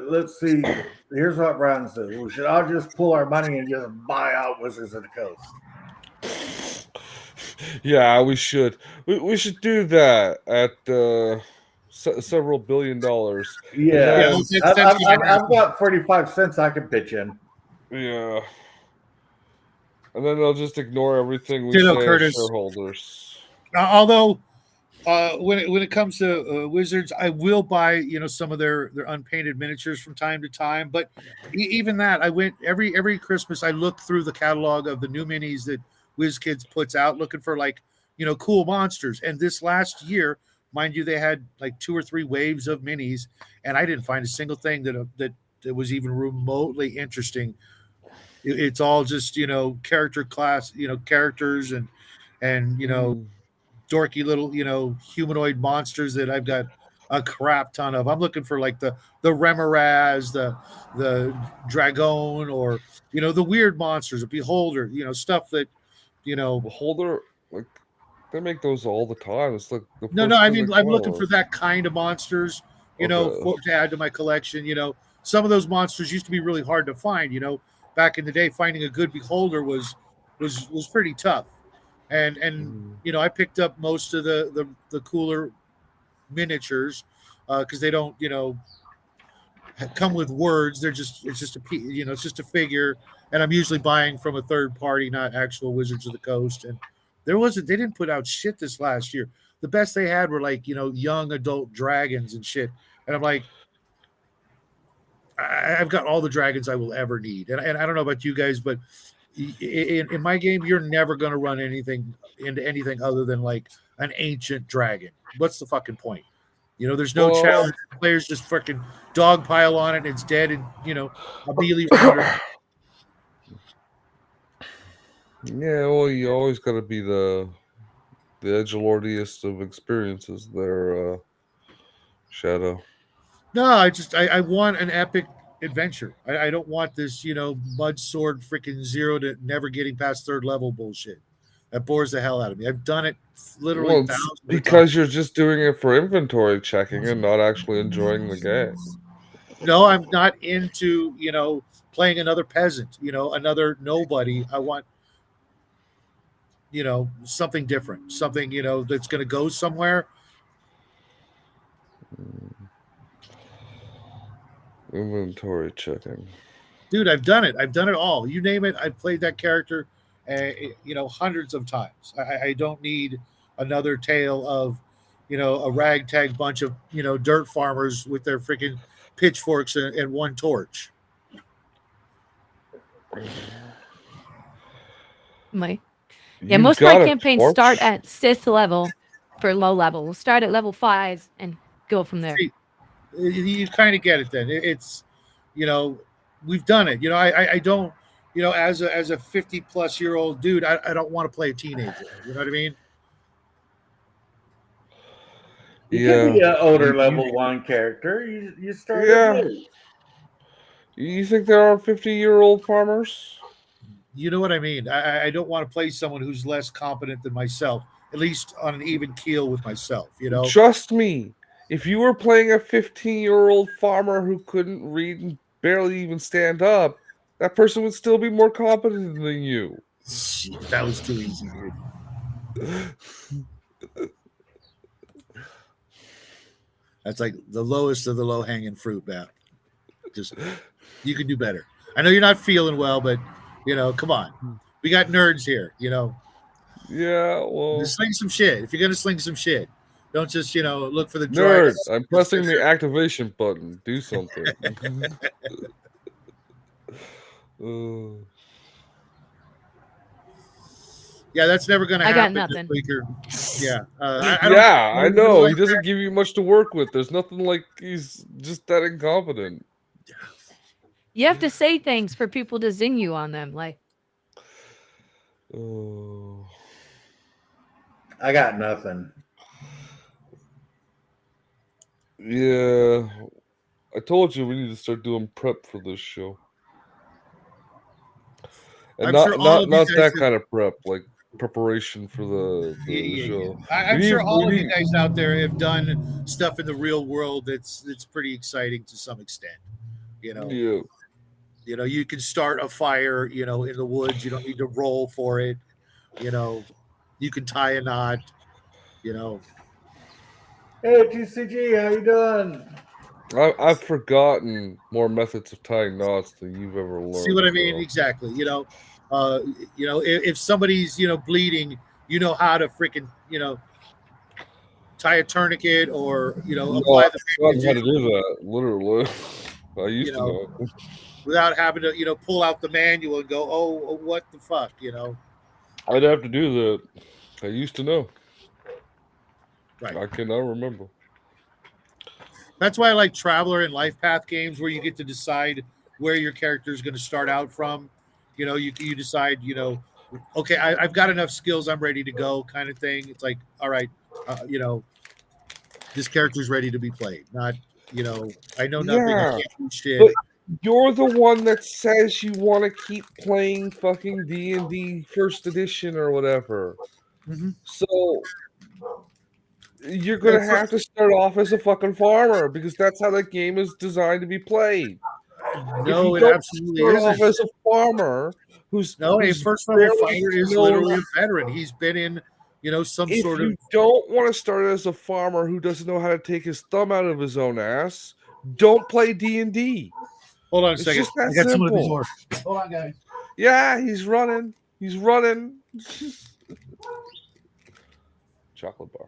let's see. Here's what Brian says. We should all just pull our money and just buy out Wizards of the Coast. Yeah, we should. We should do that at several $billion. Yeah, And then, I've got 45 cents I can pitch in. yeah. And then they'll just ignore everything we Ditto, say Curtis. as shareholders. Although when it comes to Wizards, I will buy some of their unpainted miniatures from time to time. But even that, I went every Christmas. I look through the catalog of the new minis that WizKids puts out, looking for like cool monsters. And this last year, mind you, they had like 2 or 3 waves of minis, and I didn't find a single thing that was even remotely interesting. It's all just character class, characters and dorky little humanoid monsters that I've got a crap ton of. I'm looking for like the Remoraz, the Dragon, or the weird monsters, a Beholder, stuff that Beholder, like they make those all the time. It's like the no, first I thing mean that I'm come looking out for with. that kind of monsters, Okay. to add to my collection. Some of those monsters used to be really hard to find. Back in the day, finding a good Beholder was pretty tough, and I picked up most of the cooler miniatures because they don't come with words. It's just it's just a figure, and I'm usually buying from a third party, not actual Wizards of the Coast. And they didn't put out shit this last year. The best they had were like young adult dragons and shit, and I'm like, I've got all the dragons I will ever need. And I don't know about you guys, but in my game, you're never going to run anything into anything other than like an ancient dragon. What's the fucking point? There's no Well, challenge. Players just freaking dog pile on it and it's dead and, immediately render. yeah, well, you always got to be the edgelordiest of experiences there, Shadow. No, I want an epic adventure. I don't want this, mud sword freaking zero to never getting past third level bullshit. That bores the hell out of me. I've done it literally Well, it's thousands of because times. you're just doing it for inventory checking and not actually enjoying the game. No, I'm not into, playing another peasant, another nobody. I want, something different, something, that's going to go somewhere. Inventory checking. Dude, I've done it. I've done it all. You name it. I've played that character, hundreds of times. I don't need another tale of, a ragtag bunch of, dirt farmers with their freaking pitchforks and one torch. Most of my campaigns start at 6th level for low level. We'll start at level 5 and go from there. See, you kind of get it then. It's, we've done it. I don't, as a 50-plus-year-old dude, I don't want to play a teenager. You know what I mean? You can be an older level 1 character. You start at blue. You think there are 50-year-old farmers? You know what I mean? I don't want to play someone who's less competent than myself, at least on an even keel with myself, Trust me, if you were playing a 15-year-old farmer who couldn't read and barely even stand up, that person would still be more competent than you. Shit, that was too easy, dude. That's like the lowest of the low-hanging fruit, man. Just, you can do better. I know you're not feeling well, but, come on. We got nerds here, Yeah, well. Just sling some shit. If you're going to sling some shit, don't just, look for the nerd. I'm pressing the activation button. Do something. Yeah, that's never going to happen. I got nothing. Yeah. I know. He doesn't give you much to work with. There's nothing like he's just that incompetent. You have to say things for people to zing you on them. Like, I got nothing. Yeah. I told you we need to start doing prep for this show. And not that kind of prep, like preparation for the show. I'm sure all of you guys out there have done stuff in the real world that's pretty exciting to some extent. Yeah. You can start a fire, in the woods. You don't need to roll for it. You can tie a knot. Hey, TCG, how you doing? I've forgotten more methods of tying knots than you've ever learned. See what I mean? Exactly. If somebody's bleeding, how to freaking tie a tourniquet or apply the bandage. How to do that? Literally, I used to know. Without having to pull out the manual and go, oh, what the fuck, I'd have to do the. I used to know. Right. I cannot remember. That's why I like Traveler and Life Path games where you get to decide where your character is going to start out from. You know, you decide, you know, okay, I've got enough skills, I'm ready to go, kind of thing. It's like, all right, you know, this character's ready to be played. Not, you know, I know nothing, I Yeah, can't do shit. but you're the one that says you want to keep playing fucking D&D First Edition or whatever. Mhm. So you're gonna have to start off as a fucking farmer because that's how that game is designed to be played. If No, you it don't absolutely start isn't. off as a farmer who's No, a who's first level barely fighter is known, literally a veteran. He's been in, you know, some if sort you of. don't want to start as a farmer who doesn't know how to take his thumb out of his own ass, don't play D&D. Hold on a It's second. just that I got someone at the simple. door. Hold on, guys. Yeah, he's running. He's running. Chocolate bar.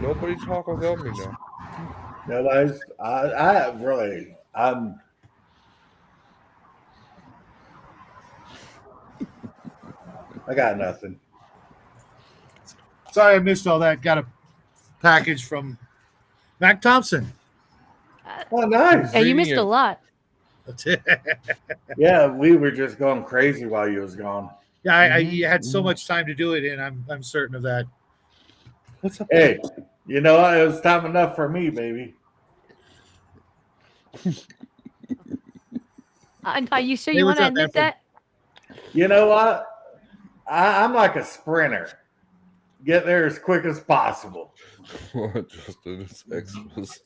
Nobody talk without me now. Nobody's. I'm. I got nothing. Sorry, I missed all that. Got a package from Mac Thompson. Oh, nice. Hey, you Reading missed it. a lot. That's it. Yeah, we were just going crazy while you was gone. Yeah, I had so much time to do it, and I'm certain of that. What's up? Hey, you know what? It was time enough for me, baby. Are you sure Hey, you what's want to up, admit Manfred? that? You know what? I'm like a sprinter. Get there as quick as possible. Justin's ex was.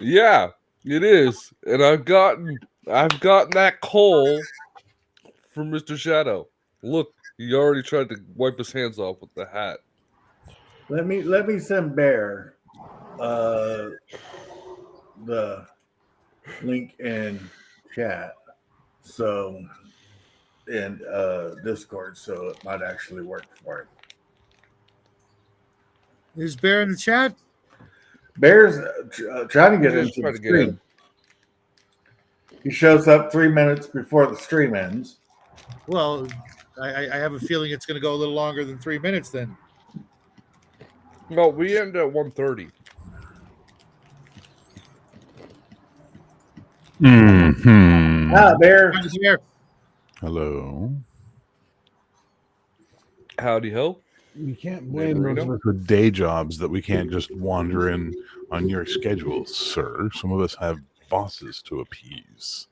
Yeah, it is, and I've gotten that coal from Mr. Shadow. Look, he already tried to wipe his hands off with the hat. Let me send Bear the link in chat. So in Discord, so it might actually work for him. Is Bear in the chat? Bear's trying to get Just into try the to get stream. in. He shows up 3 minutes before the stream ends. Well, I have a feeling it's going to go a little longer than 3 minutes then. No, we end at 1:30. Ah, Bear. How's Bear? Hello. Howdy ho. You can't blame Neighborino. those of us with day jobs that we can't just wander in on your schedule, sir. Some of us have bosses to appease.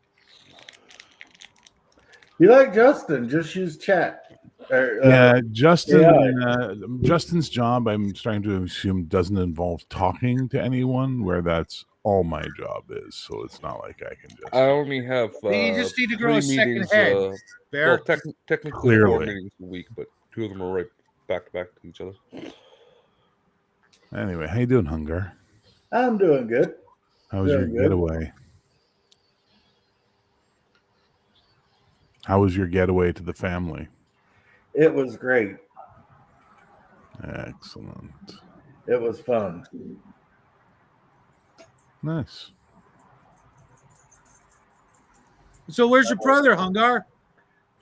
You like Justin? Just use chat. Yeah, Justin. yeah. Justin's job, I'm starting to assume, doesn't involve talking to anyone. Where that's all my job is, so it's not like I can just. I only have You just need to grow 3 a second meetings. head, Well, Bear. technically 4 Clearly. meetings a week, but 2 of them are right back to back to each other. Anyway, how you doing, Hungar? I'm doing good. How was your Doing good. getaway? How was your getaway to the family? It was great. Excellent. It was fun. Nice. So where's your brother, Hungar?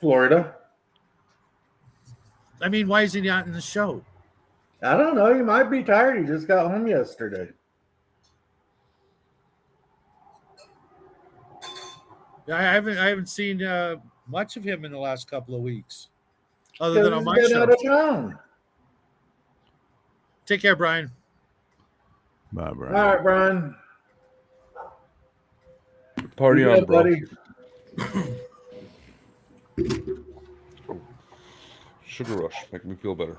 Florida. I mean, why is he not in the show? I don't know. He might be tired. He just got home yesterday. I haven't seen much of him in the last couple of weeks, other than on He's my been show. out of town. Take care, Brian. Bye, Brian. All right, Brian. Party You on, good, bro. buddy. Sugar rush, make me feel better.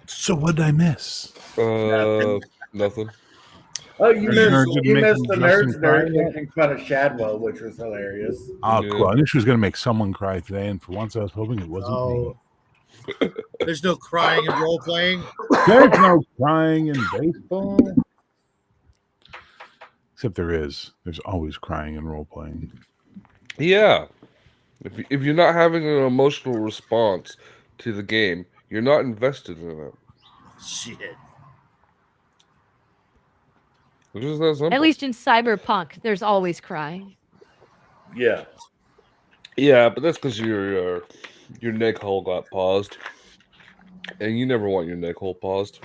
So what did I miss? Nothing. Oh, you Nerd missed, didn't you make missed the Justin nerds cry nerd yet? making fun of Shadwell, which was hilarious. Oh, Yeah. cool. I knew she was going to make someone cry today, and for once I was hoping it wasn't me. Oh, there's no crying and role playing. There's no crying in baseball. Except there is. There's always crying in role playing. Yeah. If you're not having an emotional response to the game, you're not invested in it. Shit. It's just that simple. At least in Cyberpunk, there's always crying. Yeah. Yeah, but that's because your neck hole got paused, and you never want your neck hole paused.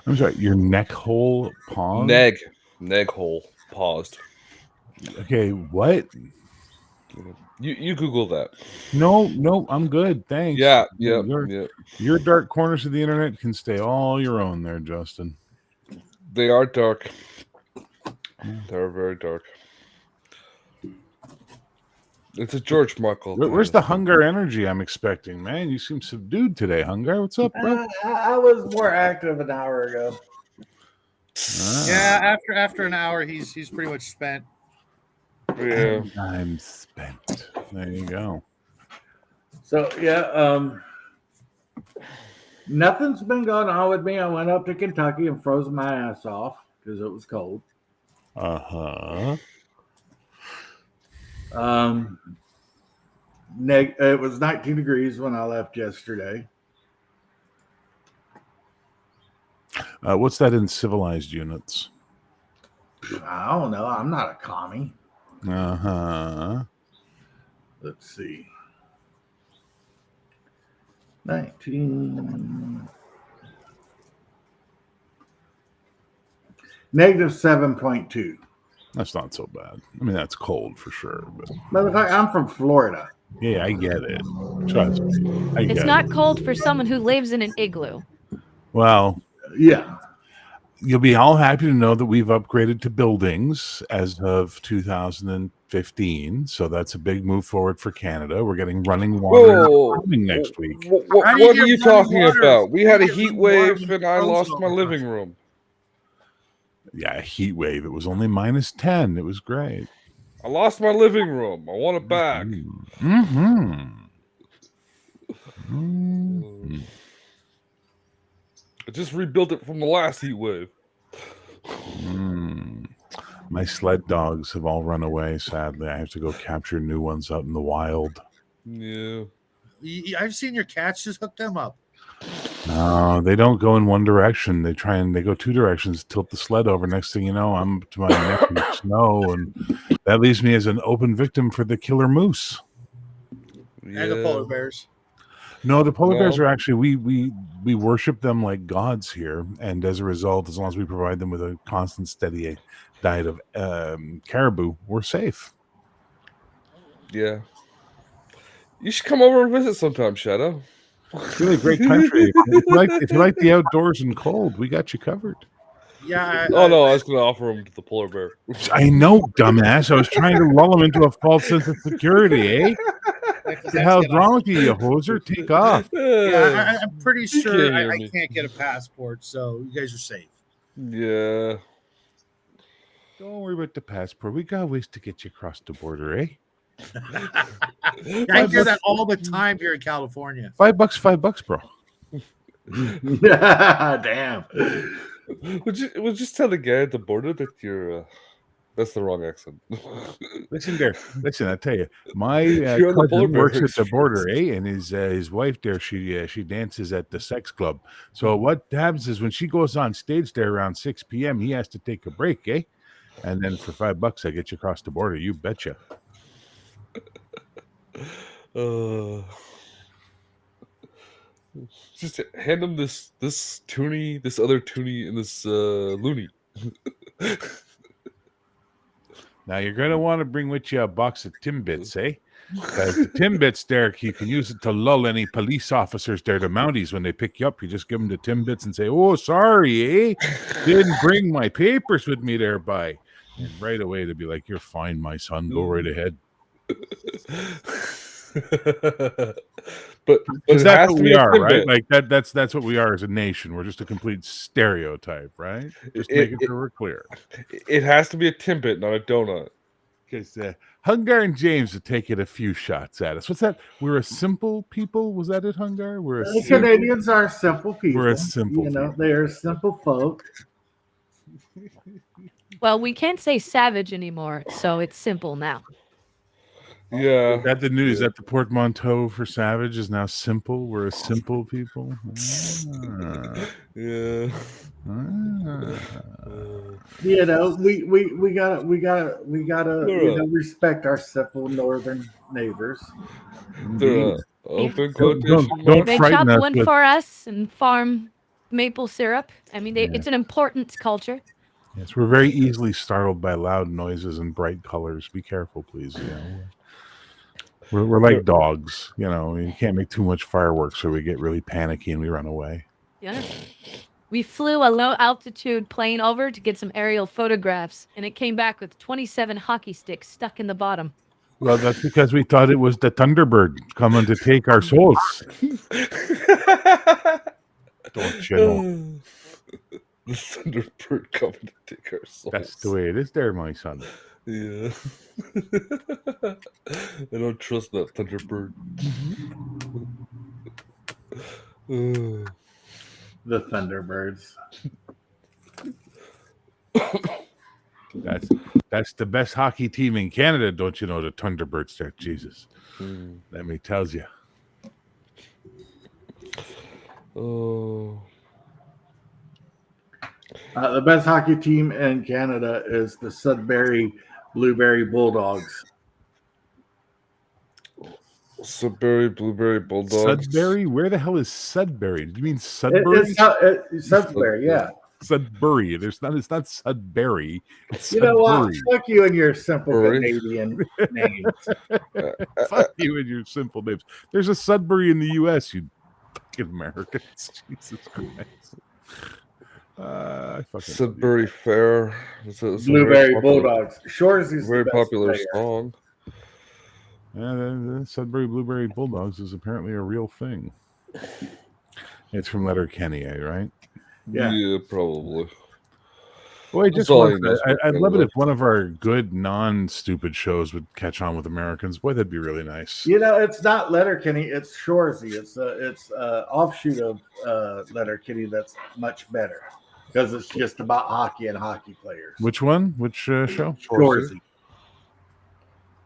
I'm sorry, your neck hole paused? Neck hole paused. Okay, what? You Google that. No, I'm good. Thanks. Yeah. Your dark corners of the internet can stay all your own there, Justin. They are dark. Yeah. They're very dark. It's a George Michael. Where's the Hungar energy I'm expecting, man? You seem subdued today, Hungar. What's up, bro? I was more active an hour ago. Yeah, after an hour, he's pretty much spent. Yeah. I'm spent. There you go. So yeah, nothing's been going on with me. I went up to Kentucky and froze my ass off because it was cold. Uh-huh. It was 19 degrees when I left yesterday. What's that in civilized units? I don't know. I'm not a commie. Uh-huh. Let's see. 19. Negative 7.2. That's not so bad. I mean, that's cold for sure. But Motherfucker, I'm from Florida. yeah, I get it. Trust me. I It's get not it. cold for someone who lives in an igloo. Well, Yeah. you'll be all happy to know that we've upgraded to buildings as of 2015. So that's a big move forward for Canada. We're getting running water next week. What How do you are get you running talking water? about? We had a How do you heat get running water wave when and I it's lost frozen my all the living time? room. Yeah, a heat wave. It was only minus 10. It was great. I lost my living room. I want it back. Mm-hmm. Mm-hmm. I just rebuilt it from the last heat wave. My sled dogs have all run away, sadly. I have to go capture new ones out in the wild. Yeah. I've seen your cats just hook them up. No, they don't go in one direction. They go two directions, tilt the sled over. Next thing you know, I'm to my neck in the snow, and that leaves me as an open victim for the killer moose. And the polar bears. No, the polar bears No. are actually we worship them like gods here, and as a result, as long as we provide them with a constant, steady diet of caribou, we're safe. Yeah. You should come over and visit sometime, Shadow. It's really a great country. If you like the outdoors and cold, we got you covered. Yeah. Oh no, I was going to offer him to the polar bear. I know, dumbass. I was trying to lull him into a false sense of security, eh? What the hell's wrong with you, you hoser? Take off. Yeah, I'm pretty sure can't hear I me. can't get a passport, so you guys are safe. Yeah. Don't worry about the passport. We got ways to get you across the border, eh? I hear that all the time here in California. $5, bro. Damn. We'll just tell the guy at the border that you're. That's the wrong accent. Listen there. Listen, I tell you, my You're on the polar cousin bear works at the experience. border, eh? And his wife there, she dances at the sex club. So what happens is when she goes on stage there around 6 p.m., he has to take a break, eh? And then for $5, I get you across the border. You betcha. Just hand him this toonie, this other toonie, and this loony. Now you're gonna want to bring with you a box of Timbits, eh? Because the Timbits, Derek, you can use it to lull any police officers there, the Mounties, when they pick you up. You just give them the Timbits and say, "Oh, sorry, eh? Didn't bring my papers with me there, by." And right away they'll be like, "You're fine, my son. Go right ahead." But Because it that's has what to we be a are, right? Timbit. Like that's what we are as a nation. We're just a complete stereotype, right? Just making sure we're clear. It has to be a Timbit, not a donut. Because Hungar and James have taken a few shots at us. What's that? We're a simple people. Was that it, Hungar? We're a The simple, Canadians are simple people. We're a simple people. They are simple folk. Well, we can't say savage anymore, so it's simple now. Yeah. Is that the news? Yeah. That the portmanteau for Savage is now simple? We're a simple people. Ah. Yeah. You know, we gotta respect our simple northern neighbors. They're Indeed. open Don't quotation don't marks. They frighten chop us one with. for us and farm maple syrup. I mean, Yeah. it's an important culture. Yes, we're very easily startled by loud noises and bright colors. Be careful, please. You know, we're like dogs. You know, you can't make too much fireworks, or we get really panicky and we run away. Yeah. We flew a low altitude plane over to get some aerial photographs, and it came back with 27 hockey sticks stuck in the bottom. Well, that's because we thought it was the Thunderbird coming to take our souls. Don't you know? The Thunderbird coming to take our souls. That's the way it is there, my son. Yeah. I don't trust that Thunderbird. The Thunderbirds. That's the best hockey team in Canada, don't you know? The Thunderbirds there. Jesus. Let me tell you. Oh. The best hockey team in Canada is the Sudbury Blueberry Bulldogs. Sudbury Blueberry Bulldogs. Sudbury? Where the hell is Sudbury? Do you mean Sudbury? It's Sudbury, yeah. Sudbury. It's not Sudbury. It's You know what? Sudbury. Fuck you and your simple Bury. Canadian names. Fuck you and your simple names. There's a Sudbury in the U.S., you fucking Americans. Jesus Christ. I fucking Sudbury Fair. It's a Blueberry very popular- Bulldogs. Shores is Very the best popular player. song. Yeah, the Sudbury Blueberry Bulldogs is apparently a real thing. It's from Letterkenny, right? Yeah. Probably. Boy, That's all I know is I'd love it Canada. if one of our good non-stupid shows would catch on with Americans. Boy, that'd be really nice. You know, it's not Letterkenny, it's Shoresy. It's offshoot of Letterkenny that's much better because it's just about hockey and hockey players. Which one? Which show? Shoresy.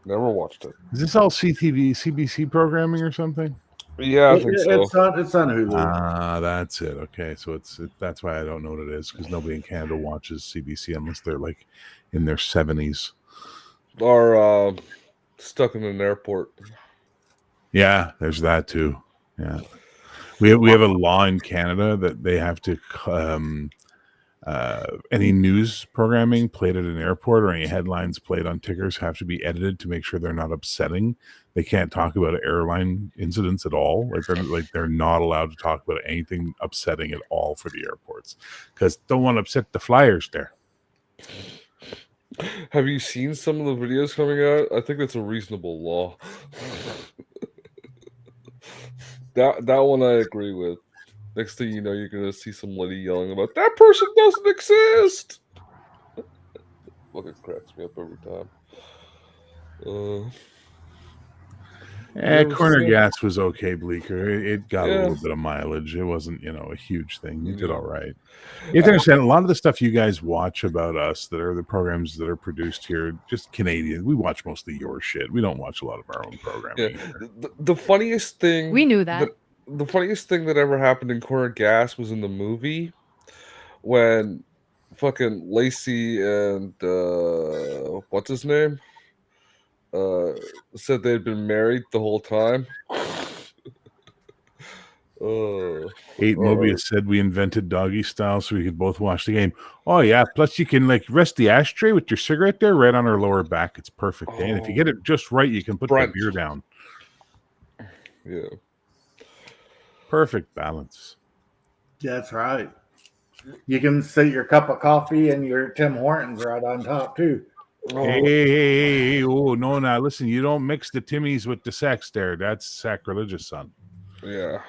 Never watched it. Is this all CBC programming or something? Yeah, I think so. It's on Hulu. Ah, that's it. Okay, so that's why I don't know what it is, because nobody in Canada watches CBC unless they're like in their 70s. Or stuck in an airport. Yeah, there's that too. Yeah, we have a law in Canada that they have to any news programming played at an airport or any headlines played on tickers have to be edited to make sure they're not upsetting. They can't talk about airline incidents at all. They're not allowed to talk about anything upsetting at all for the airports because don't want to upset the flyers there. Have you seen some of the videos coming out? I think that's a reasonable law. that one I agree with. Next thing you know, you're gonna see some lady yelling about that person doesn't exist. Fucking cracks me up every time. Corner gas was okay, Bleecker. It got a Yeah. little bit of mileage. It wasn't, a huge thing. You did all right. You have to understand, a lot of the stuff you guys watch about us that are the programs that are produced here, just Canadian. We watch mostly your shit. We don't watch a lot of our own programming. Yeah. The funniest thing We knew that. The funniest thing that ever happened in Corner Gas was in the movie when fucking Lacey and what's his name said they'd been married the whole time. Mobius said we invented doggy style so we could both watch the game. Oh yeah, plus you can rest the ashtray with your cigarette there right on her lower back. It's perfect. And if you get it just right, you can put the beer down. Yeah. Perfect balance. That's right. You can sit your cup of coffee and your Tim Hortons right on top too. Hey, oh no, now listen, you don't mix the Timmies with the sex there. That's sacrilegious, son. Yeah.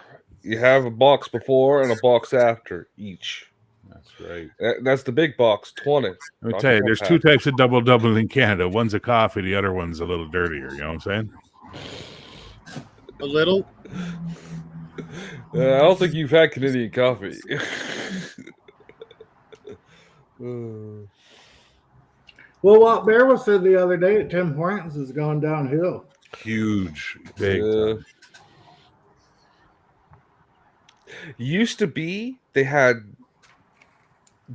You have a box before and a box after each. That's right. That's the big box, 20. Let me tell you, there's two types of double in Canada. One's a coffee, the other one's a little dirtier. You know what I'm saying? A little. I don't think you've had Canadian coffee. Well, what Bear was said the other day, Tim Hortons has gone downhill. Huge, big Yeah. time. Used to be they had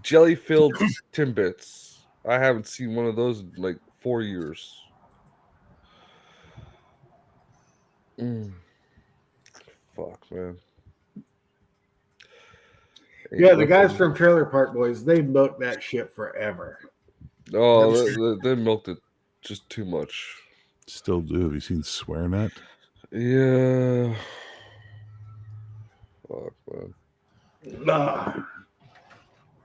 jelly-filled Timbits. I haven't seen one of those in like 4 years. Fuck, man. Ain't Yeah, the guys nothing- from Trailer Park Boys, they milked that shit forever. Oh, they milked it just too much. Still do. Have you seen SwearNet? Yeah. Fuck, man. Ugh.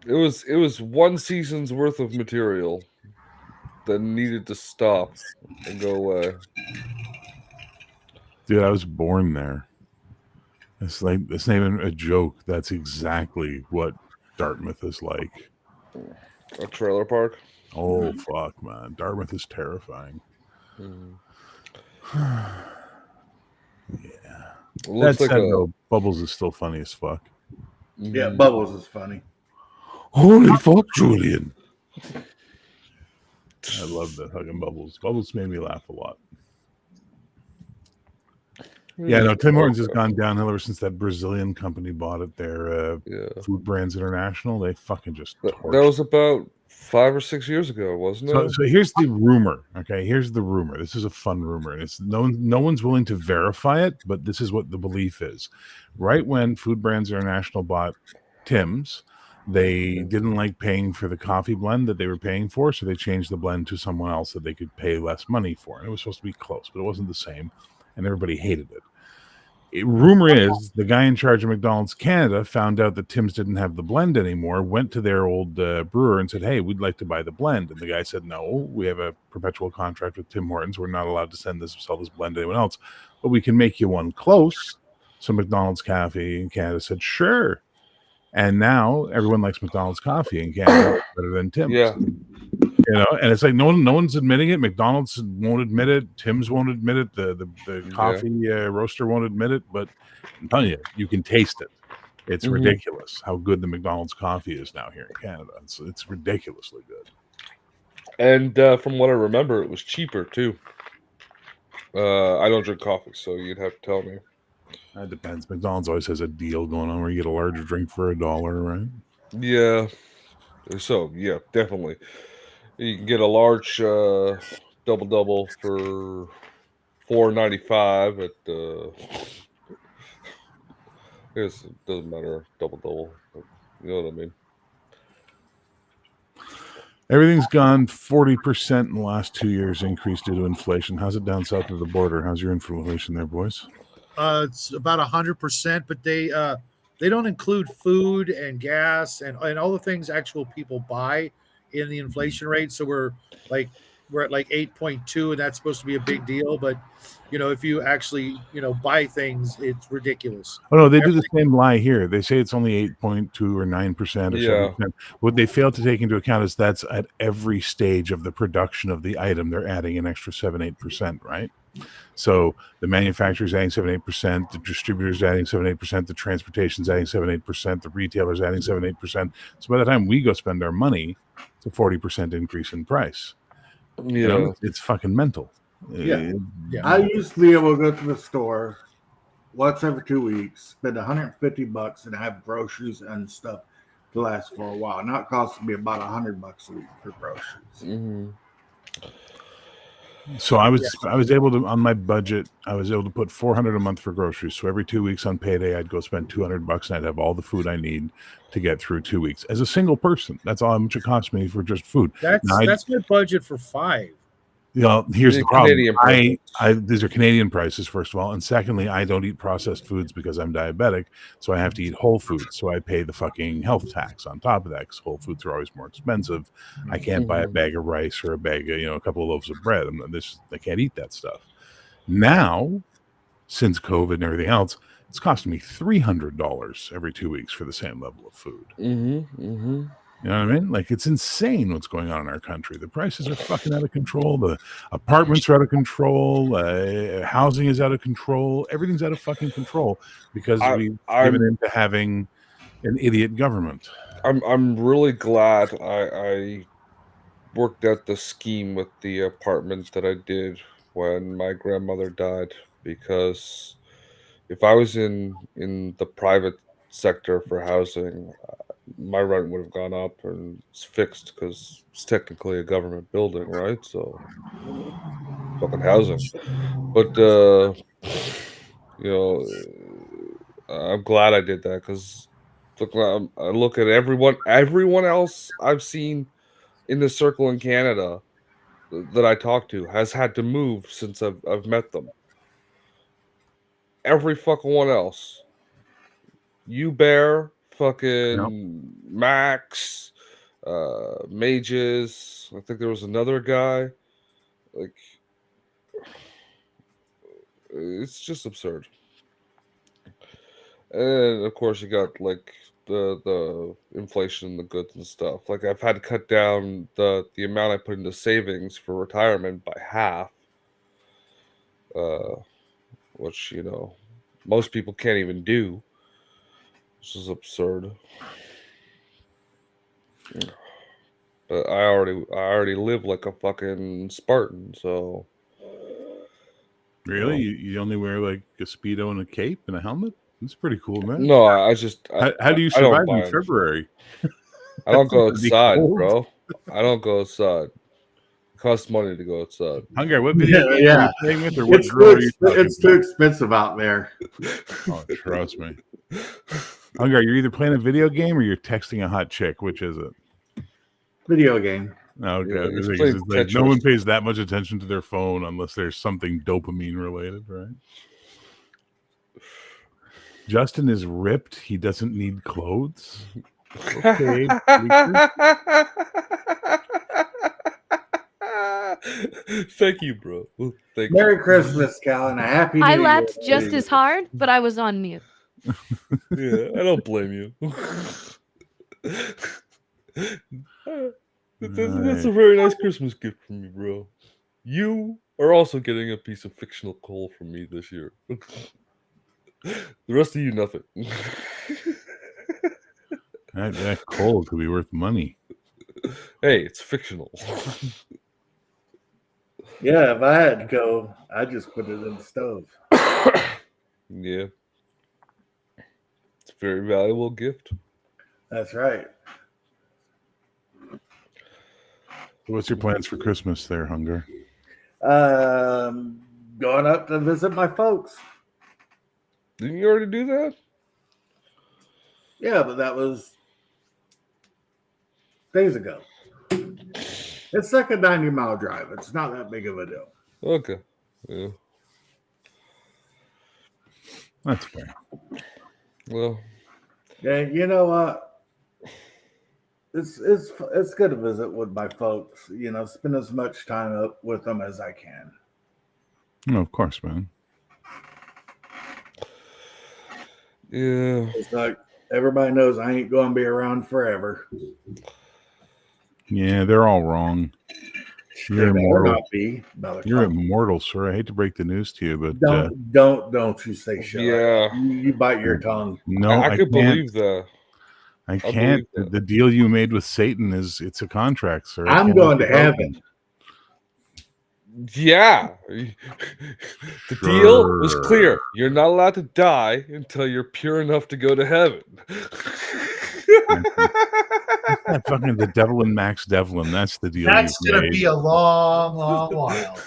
It was one season's worth of material that needed to stop and go away. Dude, I was born there. It's not even a joke. That's exactly what Dartmouth is like. A trailer park. Oh fuck, man. Dartmouth is terrifying. Mhm. Yeah. It looks That like said, a though, Bubbles is still funny as fuck. Yeah, Bubbles is funny. Holy fuck, Julian. I love that fucking Bubbles. Bubbles made me laugh a lot. Yeah, no, Tim Hortons has gone downhill ever since that Brazilian company bought it. Their Yeah. Food Brands International. They fucking just That torched. was about 5 or 6 years ago, wasn't it? So here's the rumor. Okay, here's the rumor. This is a fun rumor, and it's no one's willing to verify it, but this is what the belief is. Right when Food Brands International bought Tim's, they didn't like paying for the coffee blend that they were paying for, so they changed the blend to someone else that they could pay less money for. And it was supposed to be close, but it wasn't the same, and everybody hated it. Rumor is the guy in charge of McDonald's Canada found out that Tim's didn't have the blend anymore, went to their old brewer and said, hey, we'd like to buy the blend. And the guy said, no, we have a perpetual contract with Tim Hortons. We're not allowed to sell this blend to anyone else, but we can make you one close. So McDonald's Coffee in Canada said, sure. And now everyone likes McDonald's coffee in Canada better than Tim's. Yeah. You know, and it's like no one's admitting it. McDonald's won't admit it. Tim's won't admit it. The coffee roaster won't admit it. But I'm telling you, you can taste it. It's ridiculous how good the McDonald's coffee is now here in Canada. It's ridiculously good. And from what I remember, it was cheaper too. I don't drink coffee, so you'd have to tell me. It depends. McDonald's always has a deal going on where you get a larger drink for $1, right? Yeah. So yeah, definitely. You can get a large double for $4.95 at I guess it doesn't matter, double, but you know what I mean. Everything's gone 40% in the last 2 years increase due to inflation. How's it down south of the border? How's your inflation there, boys? It's about 100%, but they don't include food and gas and all the things actual people buy in the inflation rate. So we're at like 8.2, and that's supposed to be a big deal. But if you actually buy things, it's ridiculous. Oh no, they do the same lie here. They say it's only 8.2 or 9% or 7%. What they fail to take into account is that's at every stage of the production of the item. They're adding an extra 7-8%, right? So the manufacturer's adding 7-8%, the distributor's adding 7-8%, the transportation's adding 7-8%, the retailer's adding 7-8%. So by the time we go spend our money, it's a 40% increase in price. Yeah, it's fucking mental. Yeah. I used to be able to go to the store once every 2 weeks, spend $150, and have groceries and stuff to last for a while. Now it costs me about $100 a week for groceries. So I was able to, on my budget, I was able to put $400 a month for groceries. So every 2 weeks on payday, I'd go spend $200 and I'd have all the food I need to get through 2 weeks as a single person. That's all how much it cost me for just food. That's my budget for 5. Here's the problem. Canadian these are Canadian prices, first of all. And secondly, I don't eat processed foods because I'm diabetic. So I have to eat whole foods. So I pay the fucking health tax on top of that because whole foods are always more expensive. I can't buy a bag of rice or a bag of, a couple of loaves of bread. I can't eat that stuff. Now, since COVID and everything else, it's costing me $300 every 2 weeks for the same level of food. You know what I mean? Like, it's insane what's going on in our country. The prices are fucking out of control. The apartments are out of control. Housing is out of control. Everything's out of fucking control because we've given into having an idiot government. I'm really glad I worked out the scheme with the apartment that I did when my grandmother died, because if I was in the private sector for housing, my rent would have gone up, and it's fixed because it's technically a government building, right? So fucking housing. But you know, I'm glad I did that because I look at everyone else I've seen in the circle in Canada that I talk to has had to move since I've met them. Every fucking one else. You Bear, fucking Max, Mages. I think there was another guy. Like, it's just absurd. And of course, you got like the inflation in the goods and stuff. Like, I've had to cut down the amount I put into savings for retirement by half. Which, you know, most people can't even do. This is absurd. But I already live like a fucking Spartan, so. Really? You only wear like a Speedo and a cape and a helmet? That's pretty cool, man. No, I just How do you I don't survive buy in anything. February? I don't go That'd be outside, cold. bro. I don't go outside. It costs money to go outside. Hunger, what video game are Yeah. you playing with, or what It's girl too, are you talking it's too to? expensive out there. Oh, trust me. Hunger, you're either playing a video game or you're texting a hot chick. Which is it? Video game. No, okay. Yeah, The he's thing playing is, it's like no Tetris. one pays that much attention to their phone unless there's something dopamine related, right? Justin is ripped. He doesn't need clothes. Okay. Thank you, bro. Thank you. Merry Christmas, Cal, and a happy New I Year. laughed just as hard, but I was on mute. Yeah, I don't blame you. That's a very nice Christmas gift from me, bro. You are also getting a piece of fictional coal from me this year. The rest of you, nothing. That coal could be worth money. Hey, it's fictional. Yeah, if I had to go, I'd just put it in the stove. Yeah. It's a very valuable gift. That's right. What's your plans for Christmas there, Hunger? Going up to visit my folks. Didn't you already do that? Yeah, but that was days ago. It's like a 90-mile drive. It's not that big of a deal. Okay. Yeah. That's fair. Well, And you know what? It's good to visit with my folks. You know, spend as much time up with them as I can. No, of course, man. yeah. It's like everybody knows I ain't going to be around forever. Yeah, they're all wrong. You're They better immortal. not be. You're immortal, sir. I hate to break the news to you, but Don't you say shit. Yeah. Like that. You bite your tongue. no, I could can't. believe that. I believe can't. that. The deal you made with Satan it's a contract, sir. I'm going to heaven. Yeah. The deal was clear. You're not allowed to die until you're pure enough to go to heaven. That's fucking the devil and Max Devlin. That's the deal. That's you've going to made. be a long, long while.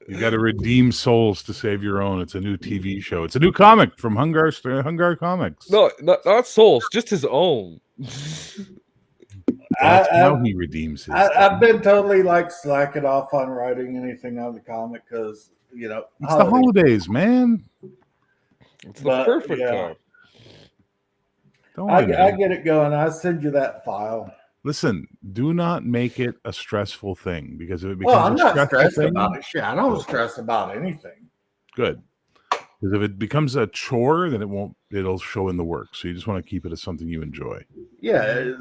You got to redeem souls to save your own. It's a new TV show. It's a new comic from Hungar Comics. No, not souls, just his own. That's how he redeems his. I've been totally like slacking off on writing anything on the comic because, you know, It's the holidays, man. It's the perfect time. Don't I worry, get it going. I'll send you that file. Listen, do not make it a stressful thing because if it becomes Well, I'm not stressful stressed thing, about it. Shit, I don't stress about anything. good. Because if it becomes a chore, then it'll show in the work. So you just want to keep it as something you enjoy. Yeah,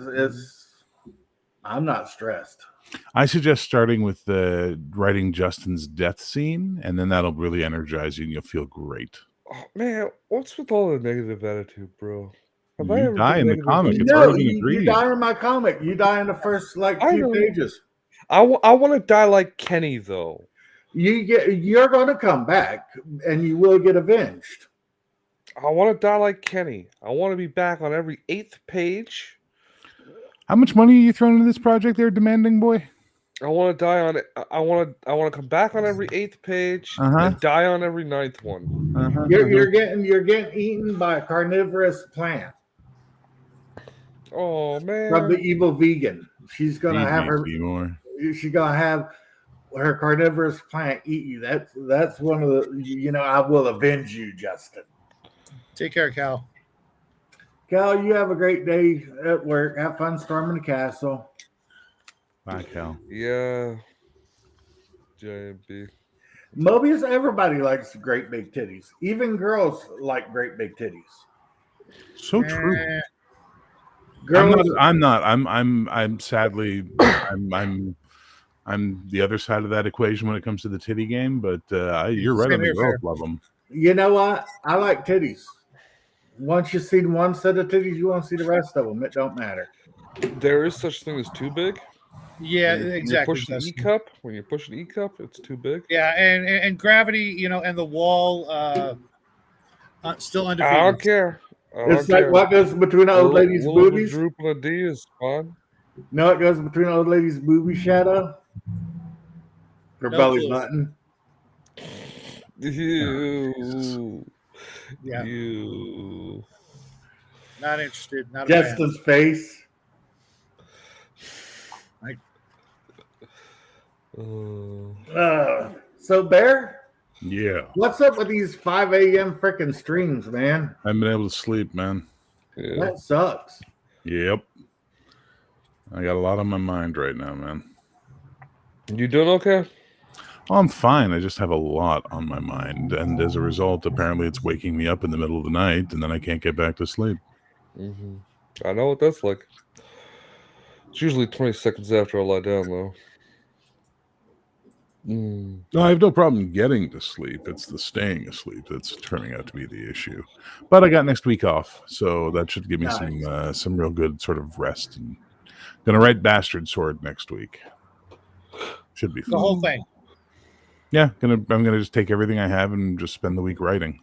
I'm not stressed. I suggest starting with writing Justin's death scene, and then that'll really energize you and you'll feel great. Oh, man, what's with all the negative attitude, bro? Have I You ever die been in the negative comic. about It's No, already been you agreed. die in my comic. You die in the first I few know. pages. I want to die like Kenny though. You're going to come back, and you will get avenged. I want to die like Kenny. I want to be back on every 8th page. How much money are you throwing into this project there, Demanding Boy? I want to die on it. I want to come back on every 8th page Uh-huh. and die on every 9th one. Uh-huh, You're getting eaten by a carnivorous plant Oh man. from the evil vegan. She's going to have her. more. She's going to have her carnivorous plant eat you. That's one of the. I will avenge you, Justin. Take care, Cal. Cal, you have a great day at work. Have fun storming the castle. Bye, Cal. Yeah. JB. Mobius, everybody likes great big titties. Even girls like great big titties. So true. Girls, I'm sadly I'm the other side of that equation when it comes to the titty game, but you're right Same on the here, girls fair. love them. you know what? I like titties. Once you see one set of titties, you want to see the rest of them. It don't matter. There is such thing as too big. Yeah, When exactly. You're pushing Justin. E-cup. When you're pushing E-cup, it's too big. Yeah, and gravity, and the wall, still I don't undefeated. care. It's like what goes between an old lady's boobies. Drooping a D is fun. No, it goes between an old lady's boobie shadow. Her No belly clue. button. You. Yeah, You. not interested. Not a fan. Justin's face. So Bear, Yeah. what's up with these 5 a.m. freaking streams, man? I haven't been able to sleep, man. Yeah. That sucks. Yep. I got a lot on my mind right now, man. You doing okay? Oh, I'm fine. I just have a lot on my mind. And as a result, apparently it's waking me up in the middle of the night and then I can't get back to sleep. Mm-hmm. I know what that's like. It's usually 20 seconds after I lie down, though. No, I have no problem getting to sleep. It's the staying asleep that's turning out to be the issue. But I got next week off, so that should give me some real good sort of rest. And gonna write Bastard Sword next week. Should be fun. The whole thing. Yeah, I'm gonna just take everything I have and just spend the week writing.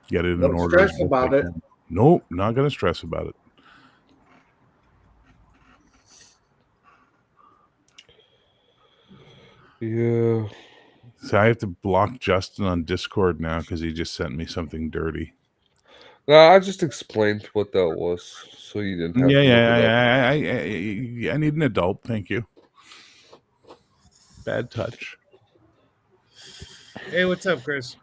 Get it in Don't order. stress about it. Nope, not gonna stress about it. Yeah. So I have to block Justin on Discord now because he just sent me something dirty. No, I just explained what that was, so you didn't have to look it up. I need an adult. Thank you. Bad touch. Hey, what's up, Chris?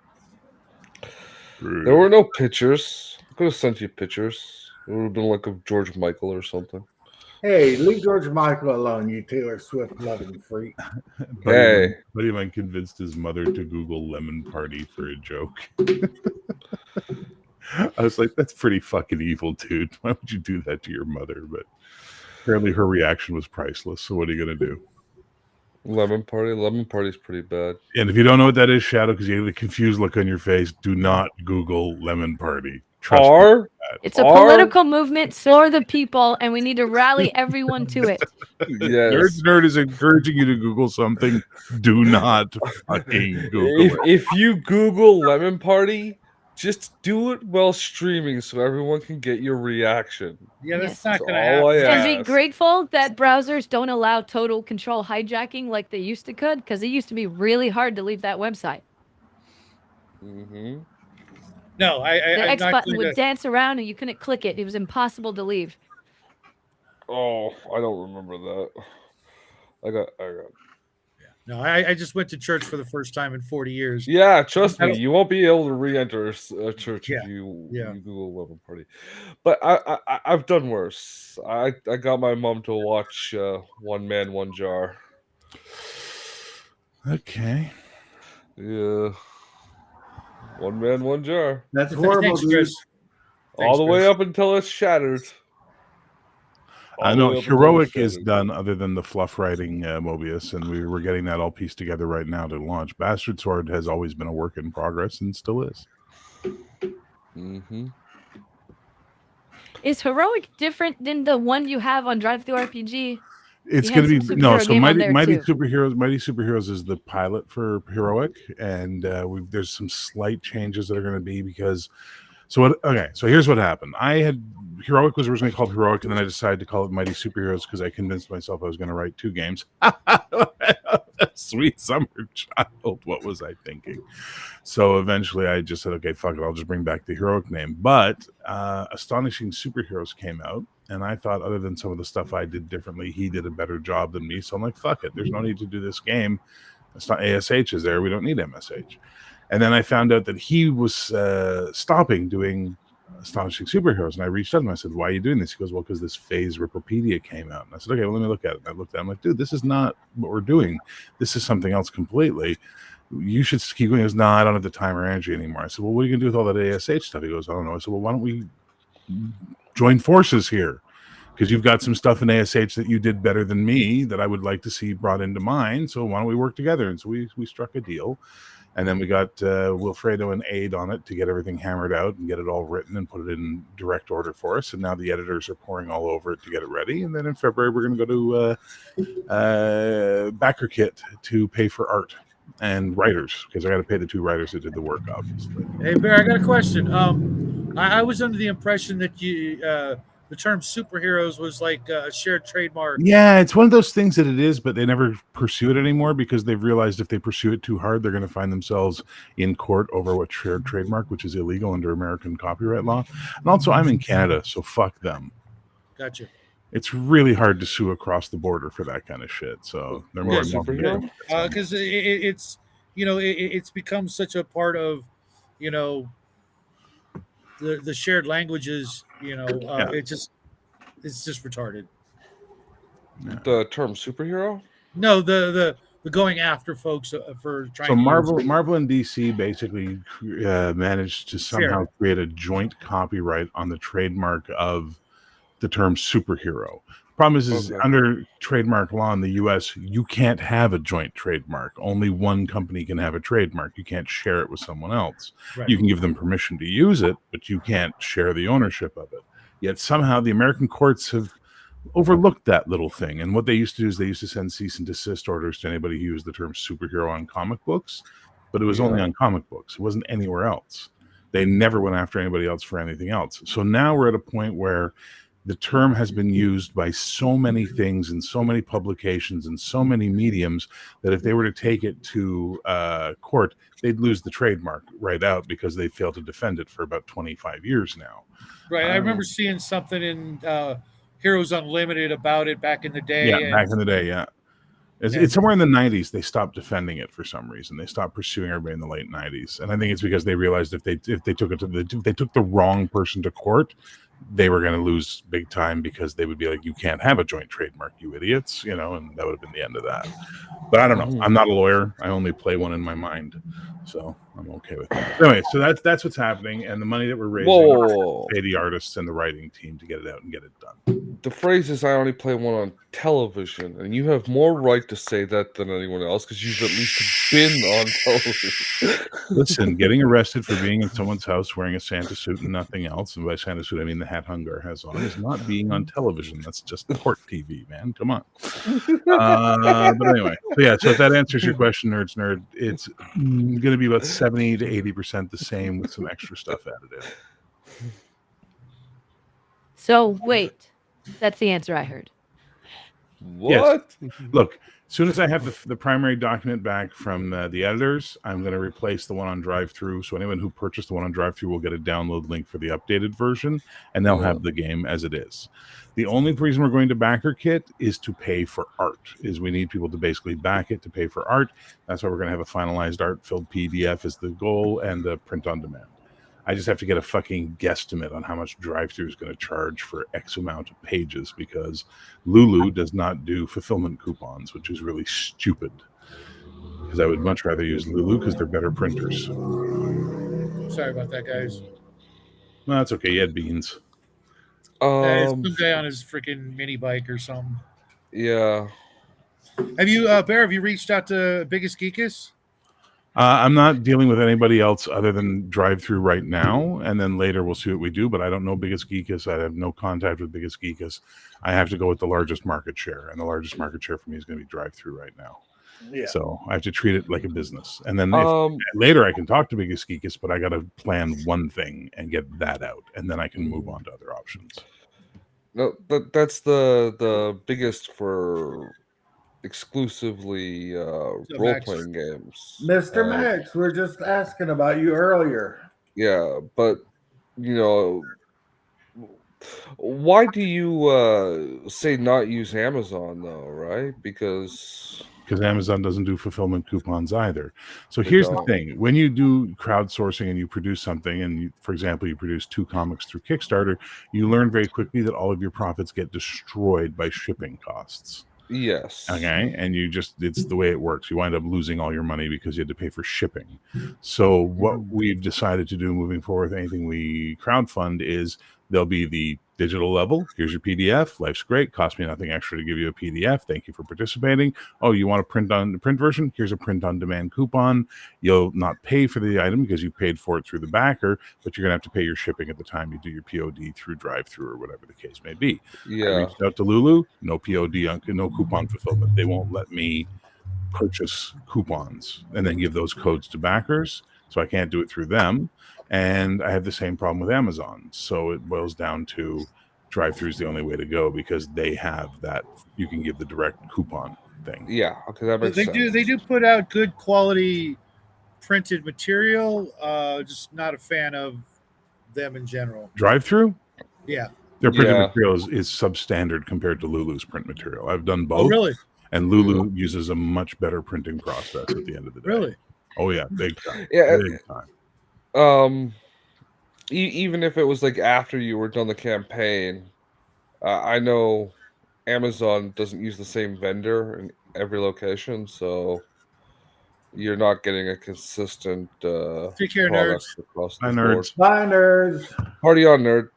There were no pictures. I could have sent you pictures. It would have been like of George Michael or something. Hey, leave George Michael alone, you Taylor Swift loving freak. Hey. Buddy of mine convinced his mother to Google lemon party for a joke. I was like, that's pretty fucking evil, dude. Why would you do that to your mother? But apparently her reaction was priceless. So what are you going to do? Lemon party? Lemon party's pretty bad. And if you don't know what that is, Shadow, because you have the confused look on your face, do not Google lemon party. Trust me. It's a political movement for the people, and we need to rally everyone to it. Yes. Nerd is encouraging you to Google something. Do not fucking Google it. If you Google lemon party, just do it while streaming so everyone can get your reaction. Yeah, that's Yes. not That's going to all happen. I And be ask. grateful that browsers don't allow total control hijacking like they used to could, because it used to be really hard to leave that website. Mm-hmm. No, The I'm X not button going would to. dance around and you couldn't click it. It was impossible to leave. Oh, I don't remember that. I got. No, I just went to church for the first time in 40 years. Yeah, trust I me, don't- you won't be able to re-enter a church Yeah, if you yeah. Google lemon party. But I've done worse. I got my mom to watch One Man, One Jar. Okay. Yeah. One Man, One Jar. That's horrible, Thanks, dude. Chris. All the way Chris. up until it's shattered. I All the know way up until Heroic it's is shattered. done other than the fluff writing Mobius, and we're getting that all pieced together right now to launch. Bastard Sword has always been a work in progress and still is. Mm-hmm. Is Heroic different than the one you have on Drive Through RPG? It's You had going to some be no. superhero So game on Mighty there, Mighty too. Superheroes. Mighty Superheroes is the pilot for Heroic, and there's some slight changes that are going to be because. So what? Okay, so here's what happened. Heroic was originally called Heroic, and then I decided to call it Mighty Superheroes because I convinced myself I was going to write 2 games. Sweet summer child, what was I thinking? So eventually, I just said, okay, fuck it, I'll just bring back the Heroic name. But Astonishing Superheroes came out, and I thought, other than some of the stuff I did differently, he did a better job than me. So I'm like, fuck it, there's no need to do this game. It's not ASH is there. We don't need MSH. And then I found out that he was stopping doing Astonishing Superheroes. And I reached out to him. I said, why are you doing this? He goes, well, because this Phase Rippopedia came out. And I said, okay, well, let me look at it. And I looked at it. I'm like, dude, this is not what we're doing. This is something else completely. You should keep going. He goes, no, I don't have the time or energy anymore. I said, well, what are you going to do with all that ASH stuff? He goes, I don't know. I said, well, why don't we join forces here? Because you've got some stuff in ASH that you did better than me that I would like to see brought into mine. So why don't we work together? And so we struck a deal. And then we got Wilfredo and Aid on it to get everything hammered out and get it all written and put it in direct order for us. And now the editors are pouring all over it to get it ready. And then in February, we're going to go to Backer Kit to pay for art and writers, because I got to pay the 2 writers that did the work, obviously. Hey Bear, I got a question. I was under the impression that the term superheroes was like a shared trademark. Yeah, it's one of those things that it is, but they never pursue it anymore because they've realized if they pursue it too hard, they're going to find themselves in court over what shared trademark, which is illegal under American copyright law. And also, I'm in Canada, so fuck them. Gotcha. It's really hard to sue across the border for that kind of shit. So they're more Yes, superhero? because it's it's become such a part of the shared languages. It's just retarded. The term superhero? No, the going after folks for trying. So to Marvel and DC basically managed to somehow create a joint copyright on the trademark of the term superhero. Problem is under trademark law in the US, you can't have a joint trademark. Only one company can have a trademark. You can't share it with someone else. Right. You can give them permission to use it, but you can't share the ownership of it. Yet somehow the American courts have overlooked that little thing. And what they used to do is they used to send cease and desist orders to anybody who used the term superhero on comic books, but it was only on comic books. It wasn't anywhere else. They never went after anybody else for anything else. So now we're at a point where the term has been used by so many things and so many publications and so many mediums that if they were to take it to court, they'd lose the trademark right out because they failed to defend it for about 25 years now. Right. I remember seeing something in Heroes Unlimited about it back in the day. Yeah, back in the day, yeah. It's somewhere in the 90s they stopped defending it for some reason. They stopped pursuing everybody in the late 90s. And I think it's because they realized if they took it to if they took the wrong person to court, they were going to lose big time because they would be like, you can't have a joint trademark, you idiots, and that would have been the end of that. But I don't know. I'm not a lawyer. I only play one in my mind. So I'm okay with that. Anyway, so that's what's happening. And the money that we're raising pay the artists and the writing team to get it out and get it done. The phrase is I only play one on television, and you have more right to say that than anyone else because you've at least been on television. Listen, getting arrested for being in someone's house wearing a Santa suit and nothing else, and by Santa suit I mean the hat Hungar has on, is not being on television. That's just court TV, man. Come on. But anyway, so if that answers your question, nerds nerd, it's going to be about 70 to 80% the same with some extra stuff added in. So wait, that's the answer I heard. What? Yes. Look, as soon as I have the primary document back from the editors, I'm going to replace the one on drive-through. So anyone who purchased the one on drive-through will get a download link for the updated version, and they'll have the game as it is. The only reason we're going to Backer Kit is to pay for art. Is we need people to basically back it to pay for art. That's why we're going to have a finalized art-filled PDF as the goal and the print on demand. I just have to get a fucking guesstimate on how much drive-thru is going to charge for X amount of pages because Lulu does not do fulfillment coupons, which is really stupid. Because I would much rather use Lulu because they're better printers. Sorry about that, guys. No, that's okay. You had beans. It's some guy on his freaking mini bike or something. Yeah. Have you, Bear? Have you reached out to Biggest Geekus? I'm not dealing with anybody else other than drive-through right now, and then later we'll see what we do. But I don't know Biggest Geekus. I have no contact with Biggest Geekus. I have to go with the largest market share, and the largest market share for me is going to be drive-through right now. Yeah. So I have to treat it like a business, and then Um, later I can talk to Biggest Geekus, but I got to plan one thing and get that out, and then I can move on to other options. no, that's the biggest for exclusively role playing games. Mr. Max, we're just asking about you earlier. Yeah, but you know, why do you say not use Amazon though, right? Because Amazon doesn't do fulfillment coupons either. So They here's the don't. thing. When you do crowdsourcing and you produce something, and you, for example, you produce 2 comics through Kickstarter, you learn very quickly that all of your profits get destroyed by shipping costs. yes, Okay. And it's the way it works. You wind up losing all your money because you had to pay for shipping. So what we've decided to do moving forward with anything we crowdfund is there'll be the digital level. Here's your PDF. Life's great. Cost me nothing extra to give you a PDF. Thank you for participating. Oh, you want to print on the print version? Here's a print on demand coupon. You'll not pay for the item because you paid for it through the backer, but you're going to have to pay your shipping at the time you do your POD through drive-through or whatever the case may be. I yeah, reached out to Lulu, no POD, no coupon fulfillment. They won't let me purchase coupons and then give those codes to backers. So I can't do it through them. And I have the same problem with Amazon. So it boils down to drive-through is the only way to go because they have that. You can give the direct coupon thing. yeah. Okay, that makes They sense. do put out good quality printed material. Just not a fan of them in general. Drive-through? Yeah. Their printed Yeah. material is substandard compared to Lulu's print material. I've done both. Oh, really? And Lulu uses a much better printing process at the end of the day. Really? Oh yeah, big time. Yeah. Big time. Even if it was like after you were done the campaign, I know Amazon doesn't use the same vendor in every location, so you're not getting a consistent Take care, product nerds. across the Bye, board. nerds. Bye, nerds. Party on, nerd.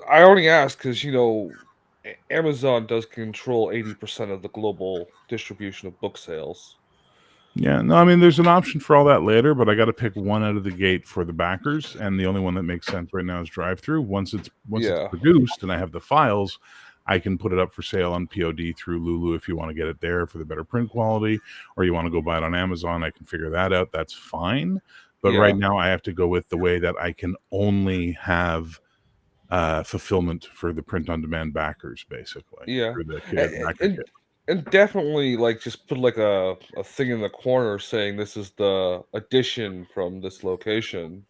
I only ask because Amazon does control 80% of the global distribution of book sales. Yeah, no, I mean, there's an option for all that later, but I got to pick one out of the gate for the backers, and the only one that makes sense right now is drive-through. Once it's produced and I have the files, I can put it up for sale on POD through Lulu if you want to get it there for the better print quality, or you want to go buy it on Amazon. I can figure that out. That's fine. But right now, I have to go with the way that I can only have fulfillment for the print-on-demand backers, basically. Yeah, For the backer kit. and definitely just put like a thing in the corner saying this is the edition from this location.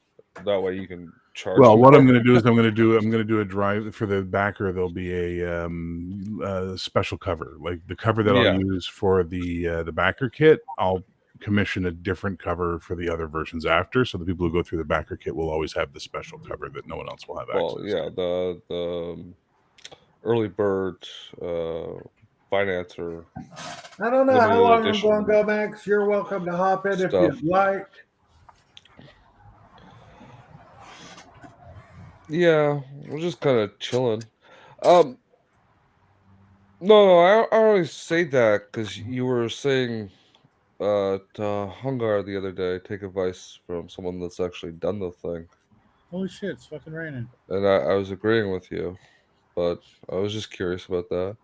That way you can charge. Well, what I'm more. going to do is I'm going to do a drive for the backer. There'll be a special cover, like the cover that I'll use for the backer kit. I'll commission a different cover for the other versions after, so the people who go through the backer kit will always have the special cover that no one else will have access to. The early bird financer. I don't know how long edition I'm going to go, Max. You're welcome to hop in if stuff. you'd like. Yeah, we're just kind of chilling. No, I always say that because you were saying to Hungar the other day, take advice from someone that's actually done the thing. Holy shit, it's fucking raining. And I was agreeing with you, but I was just curious about that.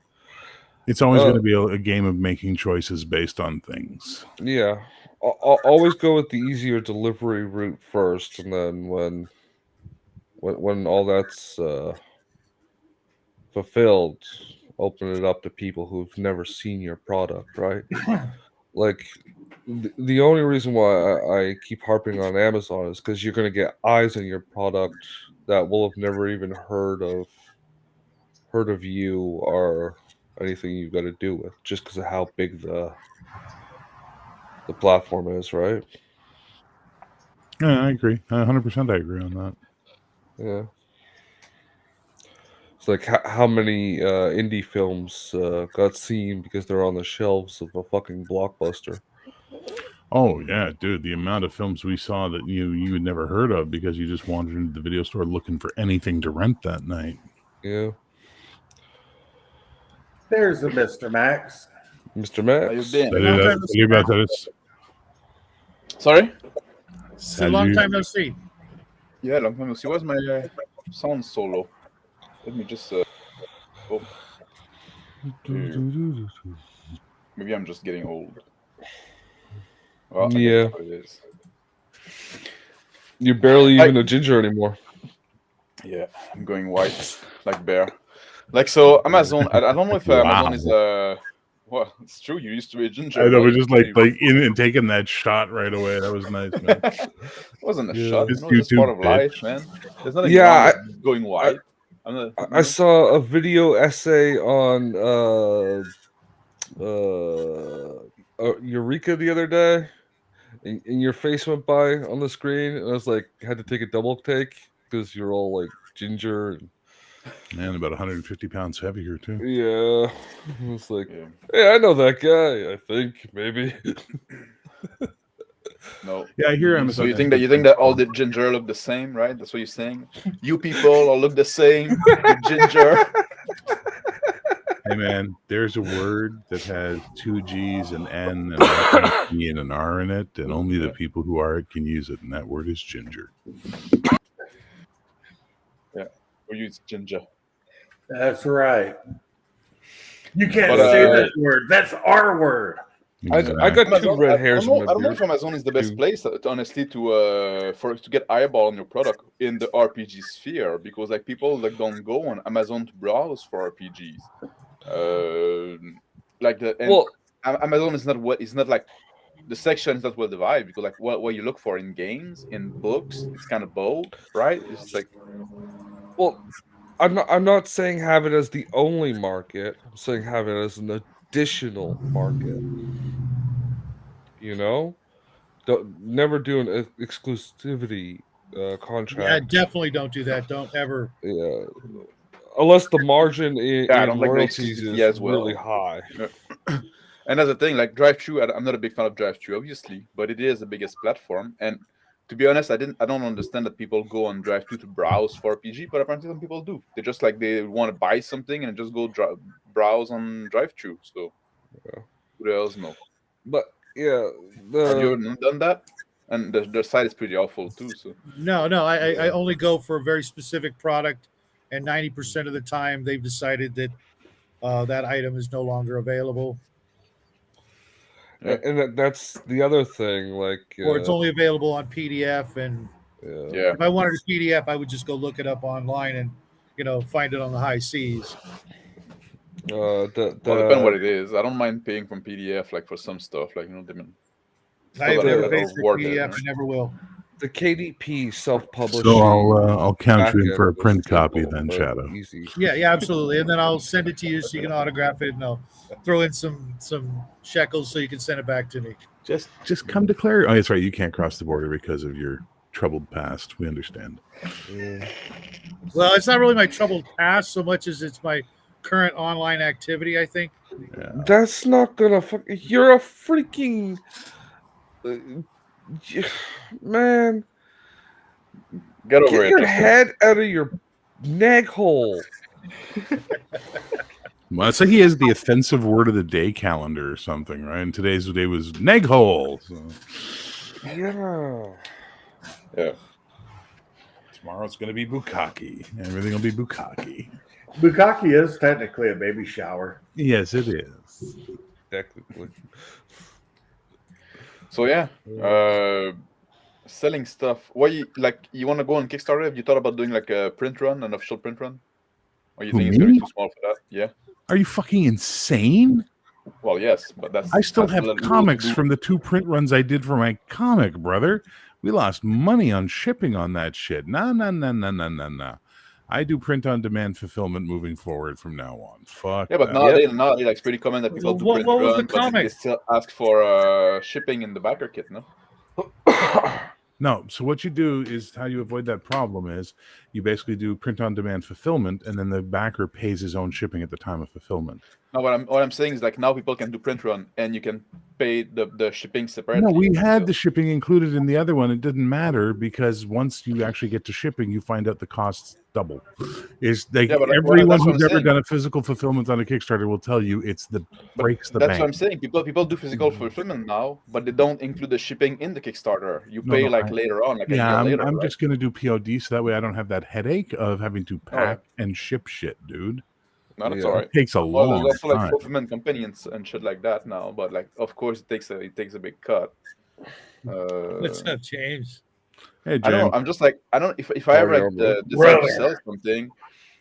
It's always going to be a game of making choices based on things. Yeah, I'll always go with the easier delivery route first, and then when all that's fulfilled, open it up to people who've never seen your product, right? Like the only reason why I keep harping on Amazon is because you're going to get eyes on your product that will have never even heard of you or anything you've got to do with, just because of how big the platform is, right? Yeah, I agree. 100% I agree on that. Yeah. It's like how many indie films got seen because they're on the shelves of a fucking Blockbuster. Oh yeah, dude, the amount of films we saw that you had never heard of because you just wandered into the video store looking for anything to rent that night. Yeah. There's the Mr. Max. Mr. Max. How you been? Long time no see, man. Sorry? It's a long time no see. Yeah, long time no see. Where's my sound solo? Let me just. Oh. Maybe I'm just getting old. Well, Yeah. that's what it is. You're barely even a ginger anymore. Yeah, I'm going white like bear. Like so, Amazon. I don't know if Amazon is Well, it's true. You used to be a ginger. I know, buddy. but just like in and taking that shot right away. That was nice, man. It wasn't a Yeah. shot. It's No, it's YouTube, part of bitch. life, man. There's nothing Yeah, wrong with going white. I saw a video essay on Eureka the other day, and your face went by on the screen, and I was like, had to take a double take because you're all like ginger. And, Man, about 150 pounds heavier too. yeah, I was like, Yeah. hey, I know that guy. I think maybe. No. Yeah, I hear So you think that all the ginger look the same, right? That's what you're saying. You people all look the same. The ginger. Hey man, there's a word that has 2 G's, an N, an E, and an R in it, and only the people who are it can use it, and that word is ginger. Yeah, we use ginger. That's right. You can't But, say that word. That's our word. I got two red hairs. I don't know if Amazon is the best place, honestly, to get eyeball on your product in the RPG sphere, because like people like don't go on Amazon to browse for RPGs. Amazon is not like the section is not well divided, because like what you look for in games, in books, it's kind of both, right? It's like, well, I'm not saying have it as the only market. I'm saying have it as an additional market. You know, never do an exclusivity contract. Yeah, definitely don't do that. Don't ever. Yeah, unless the margin in I don't like the royalties exclusivity is as well. really high. And that's the thing, like drive-thru, I'm not a big fan of drive-thru, obviously, but it is the biggest platform. And to be honest, I don't understand that people go on drive-thru to browse for RPG, but apparently some people do. They just like they want to buy something and just go browse on drive-thru. So who else know? But yeah, have you ever done that? And the site is pretty awful too. So no, I only go for a very specific product, and 90% of the time they've decided that that item is no longer available. Yeah. And that's the other thing, like, or it's only available on PDF. And if I wanted a PDF, I would just go look it up online and find it on the high seas. Well, depends what it is. I don't mind paying from PDF, like for some stuff, like I've never paid for PDF. I never will. The KDP self-publishing. So I'll count you in for a print copy then, Shadow. Easy. Yeah, absolutely. And then I'll send it to you so you can autograph it, and I'll throw in some shekels so you can send it back to me. Just come declare. Oh, that's right. You can't cross the border because of your troubled past. We understand. Yeah. Well, it's not really my troubled past so much as it's my current online activity, I think. Yeah. That's not gonna you're a freaking man. Get your head out of your nag hole. Well, I'd say he has the offensive word of the day calendar or something, right? And today's day was neg hole. So. Yeah. Tomorrow's going to be bukkake. Everything will be bukkake. Bukkake is technically a baby shower. Yes, it is. Technically. So selling stuff. What you want to go on Kickstarter? Have you thought about doing like a print run, an official print run? Or you think it's gonna be too small for that? Yeah. Are you fucking insane? Well, yes, but I still have comics from the 2 print runs I did for my comic, brother. We lost money on shipping on that shit. No. I do print on demand fulfillment moving forward from now on. Fuck. Yeah, but nowadays it's pretty common that people do print run, but they still ask for shipping in the backer kit, no? No, so what you do is how you avoid that problem is you basically do print on demand fulfillment, and then the backer pays his own shipping at the time of fulfillment. No, what I'm saying is like now people can do print run, and you can pay the shipping separately. No, we had the shipping included in the other one. It didn't matter because once you actually get to shipping, you find out the costs double. Is like Yeah, but everyone that's what who's I'm ever saying. done a physical fulfillment on a Kickstarter will tell you it's the But breaks the that's bank. what I'm saying. People do physical fulfillment now, but they don't include the shipping in the Kickstarter. You pay later on, like a year later. I'm right? just gonna do POD so that way I don't have that headache of having to pack and ship shit, dude. No, that's all right. It takes a Well, there's long also like time. fulfillment company and shit like that now, but like of course it takes a big cut. What's up, James? Hey, James. I don't know. I'm just like I don't. If I ever decide to sell something,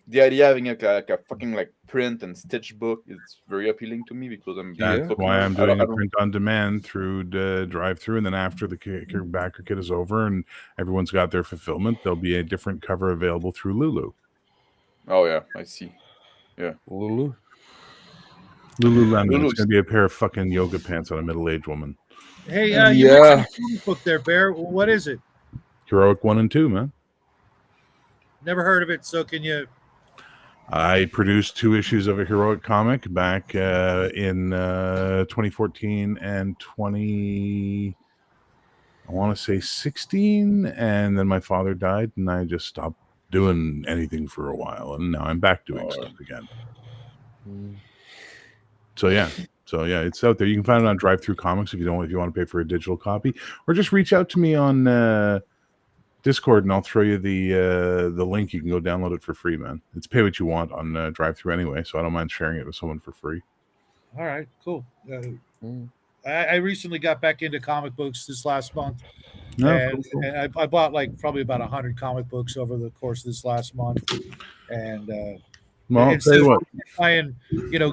the idea of having a fucking like print and stitch book is very appealing to me because that's why I'm doing a print on demand through the drive-through, and then after the backer kit is over and everyone's got their fulfillment, there'll be a different cover available through Lulu. Oh yeah, I see. Yeah, Lululemon. It's gonna be a pair of fucking yoga pants on a middle-aged woman. Hey, you mentioned a comic book there, Bear. What is it? Heroic 1 and 2, man. Never heard of it. So can you? I produced 2 issues of a heroic comic back in 2014 and 16, and then my father died, and I just stopped doing anything for a while, and now I'm back doing stuff again. So yeah, it's out there. You can find it on Drive-Thru Comics if you want to pay for a digital copy, or just reach out to me on Discord, and I'll throw you the link. You can go download it for free, man. It's pay what you want on Drive-Thru anyway, so I don't mind sharing it with someone for free. All right, cool. I recently got back into comic books this last month, and I bought like probably about 100 comic books over the course of this last month, and instead of playing,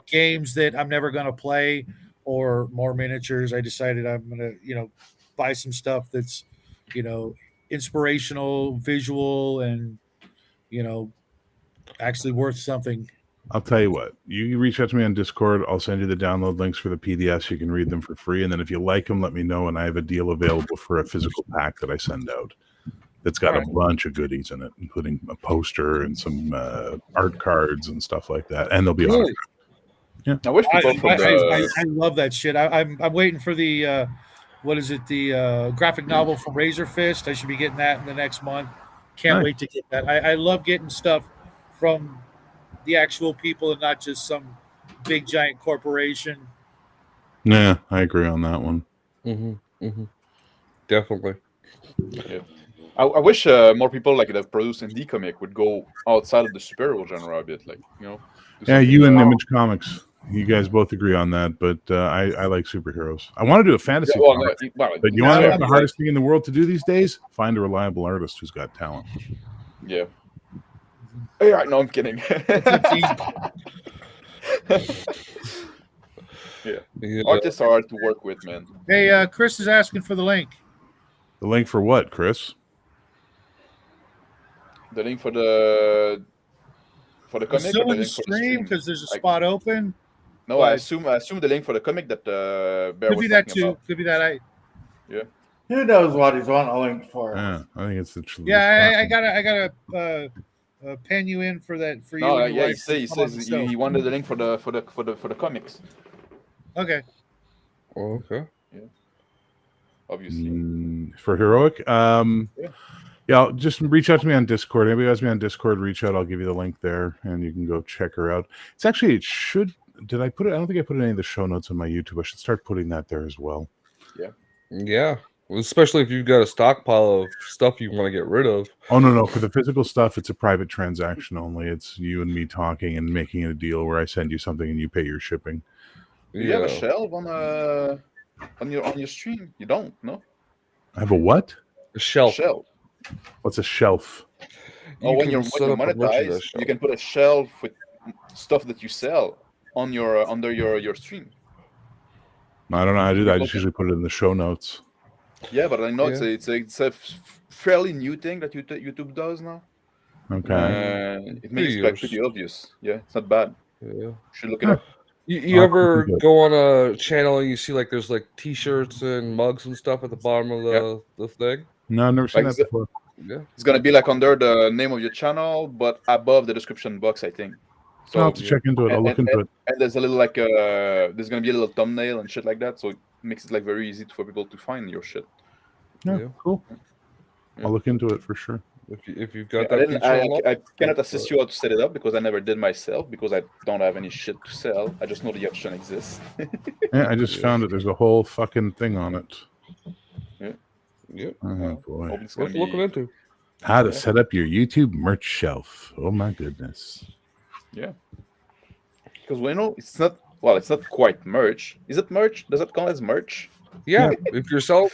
games that I'm never going to play or more miniatures, I decided I'm going to, buy some stuff that's, inspirational, visual, and actually worth something. I'll tell you what, you reach out to me on Discord. I'll send you the download links for the PDFs. You can read them for free, and then if you like them, let me know, and I have a deal available for a physical pack that I send out that's got a bunch of goodies in it, including a poster and some art cards and stuff like that, and they'll be autographed. Yeah, I wish people I love that shit. I'm waiting for the what is it, the graphic novel from Razor Fist. I should be getting that in the next month. Can't wait to get that. I love getting stuff from the actual people and not just some big giant corporation. Yeah, I agree on that one. Definitely. Yeah. I wish more people like that produce indie comic would go outside of the superhero genre a bit, like Yeah, you and Image Comics, you guys both agree on that, but I like superheroes. I want to do a fantasy comic, but you want to know the hardest thing in the world to do these days? Find a reliable artist who's got talent. Yeah. All right, no, I'm kidding. Yeah. Artists are hard to work with, man. Hey, Chris is asking for the link. The link for what, Chris? The link for the comic. Still in the stream because there's a spot open. No, I assume the link for the comic that Bear could was be that talking too. about. Could be that. Yeah. Who knows what he's wanting a link for? Yeah, I think it's the. Yeah, I gotta pen you in for that for you. No, yeah, he says he wanted the link for the comics. Okay. Oh, okay. Yeah. Obviously. For Heroic, yeah, just reach out to me on Discord. Anybody who has me on Discord, reach out. I'll give you the link there, and you can go check her out. It's actually, it should. Did I put it? I don't think I put any of the show notes on my YouTube. I should start putting that there as well. Yeah. Yeah. Especially if you've got a stockpile of stuff you want to get rid of. Oh no! For the physical stuff, it's a private transaction only. It's you and me talking and making a deal where I send you something and you pay your shipping. Do you have a shelf on your stream? You don't, no? I have a what? A shelf. What's a shelf? When you're monetized, you can put a shelf with stuff that you sell on your under your stream. I don't know how to do that. I just usually put it in the show notes. Yeah, but I know it's a fairly new thing that YouTube does now. Okay. It makes it pretty obvious. Yeah, it's not bad. Yeah. You should look it up. You ever go on a channel and you see like there's like T-shirts and mugs and stuff at the bottom of the thing? No, I've never seen that before. Yeah, it's gonna be like under the name of your channel, but above the description box, I think. So I'll have to check into it. I'll look into it. And there's a little there's gonna be a little thumbnail and shit like that. So makes it like very easy for people to find your shit. Yeah, cool. Yeah. I'll look into it for sure. If you've got I that didn't. feature unlocked, I cannot assist you how to set it up because I never did myself because I don't have any shit to sell. I just know the option exists. Yeah, I just found it. There's a whole fucking thing on it. Yep. Oh boy. Hope it's gonna Worth looking be. into. How to set up your YouTube merch shelf. Oh my goodness. Yeah. Because we know it's not. Well, it's not quite merch. Is it merch? Does it count as merch? Yeah, if you're selling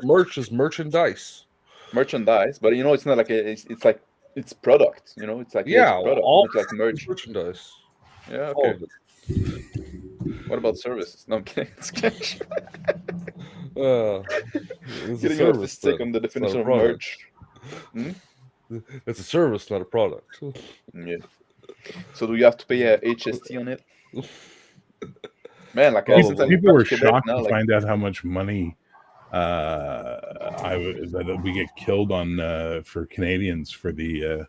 merch, is merchandise. Merchandise, but it's not like it's like it's product. It's like Yeah, it's product. all It's like merch. merchandise. Yeah. All Okay. of it. What about services? No, I'm kidding. It's kidding. It's a Getting off the service, stick then. on the It's not a definition of product. merch. It's a service, not a product. Yeah. So do you have to pay a HST on it? Man, like since I moved People back were to Quebec shocked now, to like, find out how much money that we get killed on for Canadians for the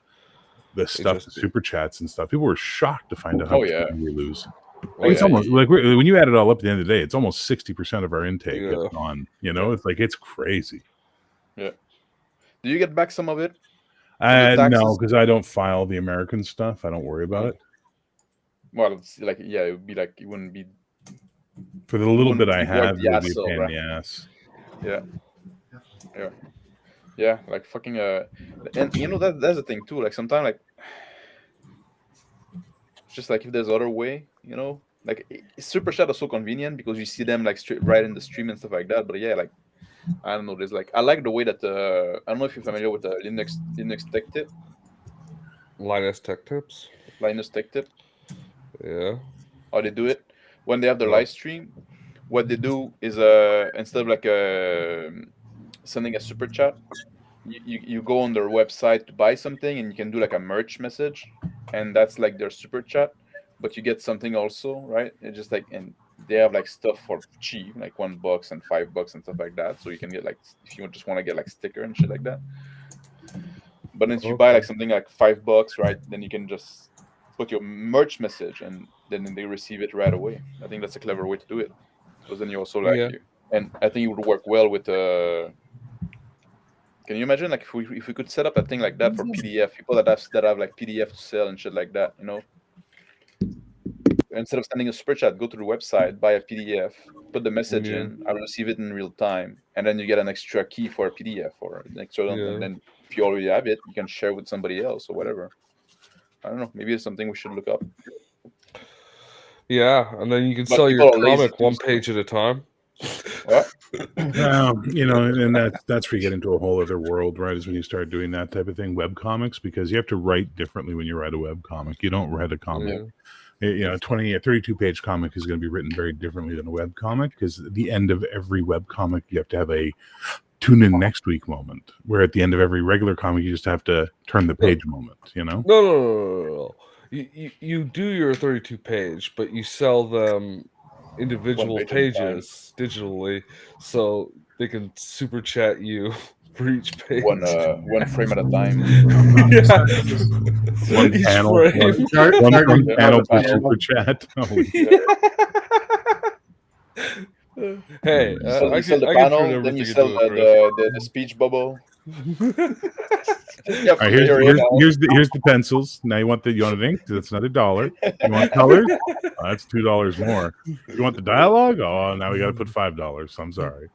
stuff, the super chats and stuff. People were shocked to find out how much money we lose. Like, it's almost like when you add it all up at the end of the day, it's almost 60% of our intake that's gone. It's like it's crazy. Yeah. Do you get back some of it? No, because I don't file the American stuff. I don't worry about it. Well, it's like it would be like it wouldn't be for the little bit I have. It would be a pain in the ass. Yeah. Like fucking and that's the thing too. Like sometimes like just like if there's other way, like super chat is so convenient because you see them like straight right in the stream and stuff like that. But yeah, like I don't know. There's like I like the way that I don't know if you're familiar with the Linux Tech Tip. Linus Tech Tips. Linus Tech Tip. Yeah. How they do it when they have their live stream. What they do is instead of like sending a super chat, you go on their website to buy something and you can do like a merch message, and that's like their super chat. But you get something also, right? It's just like and they have like stuff for cheap, like $1 and $5 and stuff like that. So you can get like if you just want to get like sticker and shit like that. But then if you buy like something like $5, right? Then you can just put your merch message and then they receive it right away. I think that's a clever way to do it. Because then you also like and I think it would work well with can you imagine like if we could set up a thing like that for PDF, people that have like PDF to sell and shit like that, Instead of sending a super chat, go to the website, buy a PDF, put the message in, I'll receive it in real time, and then you get an extra key for a PDF or an extra and then if you already have it, you can share with somebody else or whatever. I don't know, maybe it's something we should look up. Yeah, and then you can sell your comic one page at a time. What? And that's where you get into a whole other world, right? Is when you start doing that type of thing, web comics, because you have to write differently when you write a web comic. You don't write a comic. A 20 or 32 page comic is going to be written very differently than a web comic, because at the end of every web comic, you have to have a tune in next week moment, where at the end of every regular comic, you just have to turn the page moment, No. You do your 32 page, but you sell them individual pages digitally, so they can super chat you for each page. One frame at a time. One panel. One panel per super chat. Hey, so you sell the panel, then you sell the speech bubble. All right, here's the pencils. Now you want the ink? That's another $1. You want colors? That's $2 more. You want the dialogue? Oh, now we got to put $5. I'm sorry.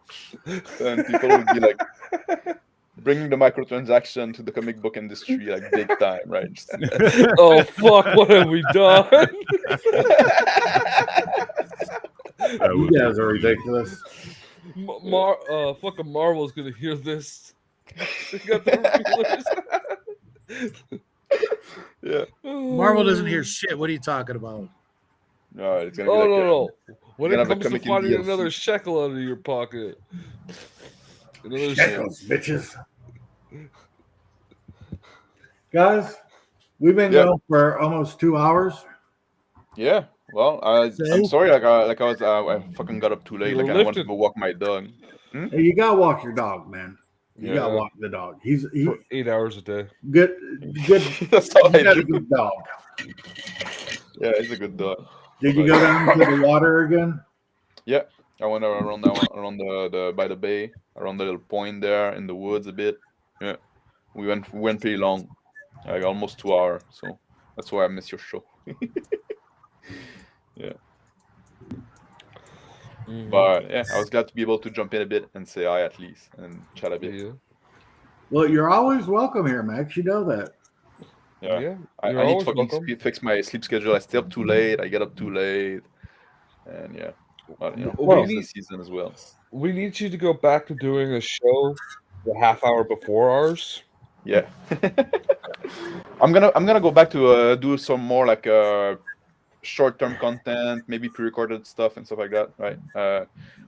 Then people would be like bringing the microtransaction to the comic book industry like big time, right? Oh fuck! What have we done? You guys are ridiculous. Fucking Marvel's gonna hear this. They got the yeah. Marvel doesn't hear shit. What are you talking about? No, it's gonna be no. When it have comes a to comic finding in DLC. another shekel out of your pocket. Shekels, bitches. Guys, we've been going for almost 2 hours. Yeah. Well, I'm sorry. I fucking got up too late. Like I wanted to go walk my dog. Hey, you gotta walk your dog, man. You gotta walk the dog. He's for 8 hours a day. Good. That's all I got do. a good dog. Yeah, he's a good dog. Did you go down to the water again? Yeah, I went around the by the bay, around the little point there in the woods a bit. Yeah, we went pretty long, like almost 2 hours. So that's why I miss your show. Yeah, but yeah, I was glad to be able to jump in a bit and say hi at least and chat a bit. Yeah. Well, you're always welcome here, Max. You know that. Yeah, You're I need to always fucking welcome. fix my sleep schedule. I stay up too late. I get up too late, and yeah, but We it's the need season as well. we need you to go back to doing a show the half hour before ours. Yeah, I'm gonna go back to do some more like short-term content, maybe pre-recorded stuff and stuff like that, right?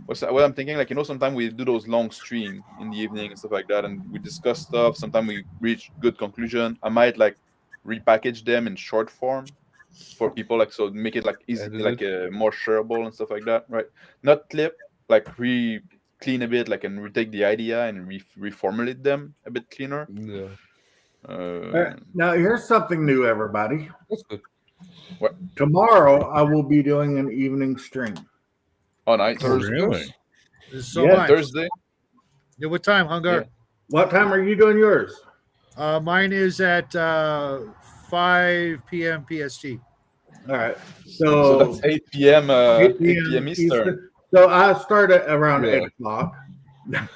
What I'm thinking, like, sometimes we do those long stream in the evening and stuff like that, and we discuss stuff. Sometimes we reach good conclusion. I might like repackage them in short form for people, like, so make it like easy, like more shareable and stuff like that, right? Not clip, like clean a bit, like, and retake the idea and reformulate them a bit cleaner. Yeah. Now, here's something new, everybody. That's good. What? Tomorrow, I will be doing an evening stream. Oh, nice. Oh, really? This is so Yeah, nice. Thursday. Yeah, what time, Hungar? Yeah. What time are you doing yours? Mine is at 5 p.m. PST. All right. So that's 8 p.m. 8 p.m. Eastern. So I start at around Yeah. 8 o'clock.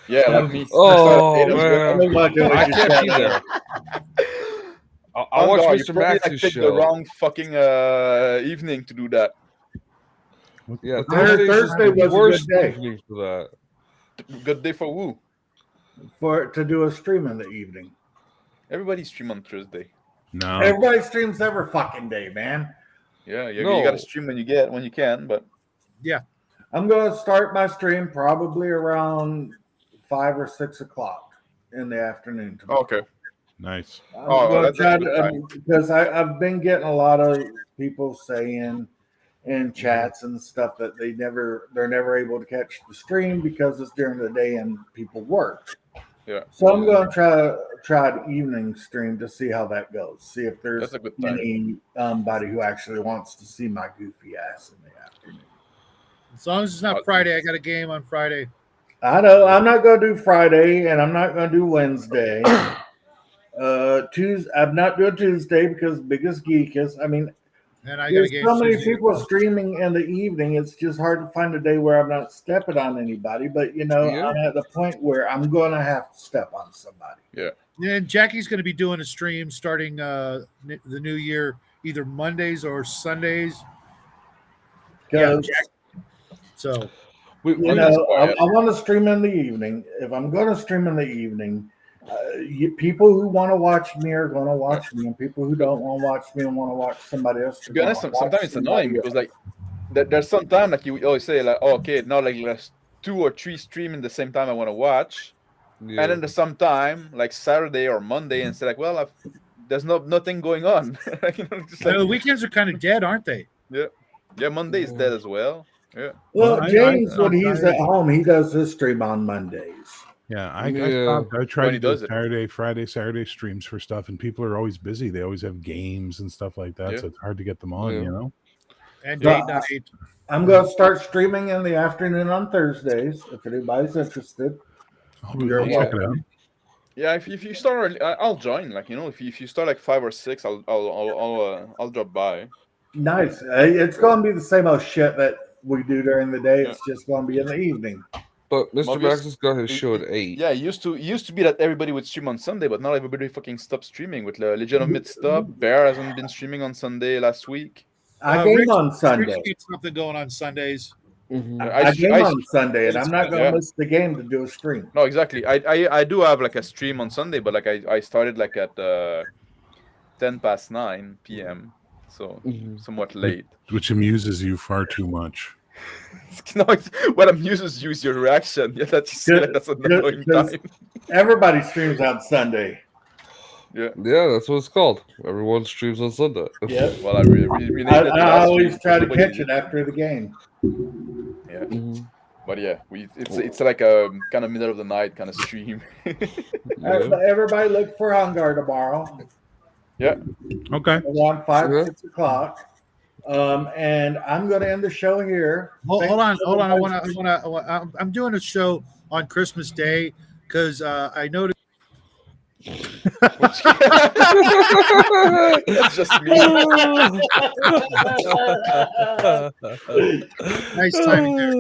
Yeah, like me. Oh, I start at 8 as well. man. I can't be there. I'll watch Hungar, Mr. you probably, Max's like, picked show. the wrong fucking evening to do that. Yeah, I heard Thursday's Thursday the was a worst good day. evening for that. Good day for who? To do a stream in the evening. Everybody stream on Thursday. No. Everybody streams every fucking day, man. Yeah, you No. gotta stream when you can, but I'm going to start my stream probably around 5 or 6 o'clock in the afternoon tomorrow. okay. Nice. I'm Oh, gonna that's try a good time. because I've been getting a lot of people saying in chats and stuff that they're never able to catch the stream because it's during the day and people work. Yeah. So I'm going to try an evening stream to see how that goes. See if there's That's a good time. anybody who actually wants to see my goofy ass in the afternoon. As long as it's not Friday, I got a game on Friday. I know I'm not going to do Friday and I'm not going to do Wednesday. Tuesday, I'm not doing Tuesday because Biggest Geek is. I mean, And I got a there's game. so many Tuesday. people streaming in the evening. It's just hard to find a day where I'm not stepping on anybody. But Yeah. I'm at the point where I'm going to have to step on somebody. And Jackie's going to be doing a stream starting the new year, either Mondays or Sundays. Yeah, 'Cause, So We, you know, I want to stream in the evening. If I'm going to stream in the evening, people who want to watch me are going to watch me, and people who don't want to watch me and want to watch somebody else. To be honest, sometimes it's annoying because, like, there's sometimes, like, you always say, like, oh, okay, now, like, there's 2 or 3 streaming the same time I want to watch, yeah. and then there's some time, like Saturday or Monday, and say, like, well, there's nothing going on. Just the like, weekends are kind of dead, aren't they? yeah, Monday is dead as well. Yeah. Well, Well, James, I- when he's at home, he does his stream on Mondays. Yeah, I Yeah. try When to he do does it. Saturday streams for stuff, and people are always busy. They always have games and stuff like that, Yeah. so it's hard to get them on. Yeah. You know. And Yeah. date night. I'm going to start streaming in the afternoon on Thursdays. If anybody's interested, You're Check it out. Yeah, if you start early, I'll join. Like, if you start like 5 or 6, I'll drop by. nice. It's going to be the same old shit that we do during the day. It's just going to be in the evening. But Mr. Obvious- Max has got his show at 8. Yeah, it used to be that everybody would stream on Sunday, but now everybody fucking stopped streaming. With Legion of Myth stopped. Bear hasn't been streaming on Sunday last week. I game Rick's- on Sunday. Rick's got something going on Sundays. Mhm. I game I- on Sunday, and I'm not going to Yeah. miss the game to do a stream. No, exactly. I do have like a stream on Sunday, but like I started like at 9:10 p.m. So Mhm. somewhat late. Which amuses you far too much. No, what amuses you is your reaction. Yeah, that you say like that's an annoying Because- time. Everybody streams on Sunday. Yeah, that's what it's called. Everyone streams on Sunday. Yeah. Well, I related I to last always week, try to nobody catch did. it after the game. Yeah, Mhm. but yeah, it's like a kind of middle of the night kind of stream. Yeah. Everybody look for Hungar tomorrow Okay. around 5 Yeah. 6 o'clock. And I'm going to end the show here. Hold Thanks on. for the I'm doing a show on Christmas Day because I noticed. That's just me. Nice timing there.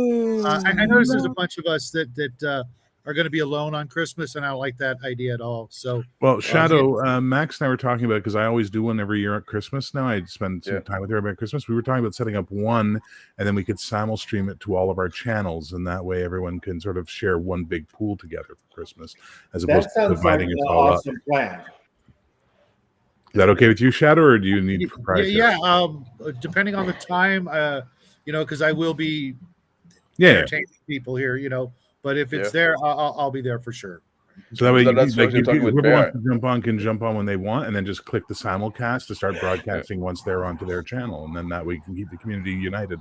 I noticed there's a bunch of us that are going to be alone on Christmas, and I don't like that idea at all. So, Well, Shadow, Max and I were talking about, because I always do one every year at Christmas now. I spend some time with everybody at Christmas. We were talking about setting up one, and then we could simul stream it to all of our channels, and that way everyone can sort of share one big pool together for Christmas, as opposed That to sounds like dividing an it all up. awesome plan. Is that okay with you, Shadow, or do you need yeah, proprietary? depending on the time, because I will be Yeah. entertaining people here, But if it's there, I'll be there for sure. So that way, That's what you're talking with whoever Bear. wants to jump on can jump on when they want, and then just click the simulcast to start broadcasting once they're onto their channel, and then that way you can keep the community united.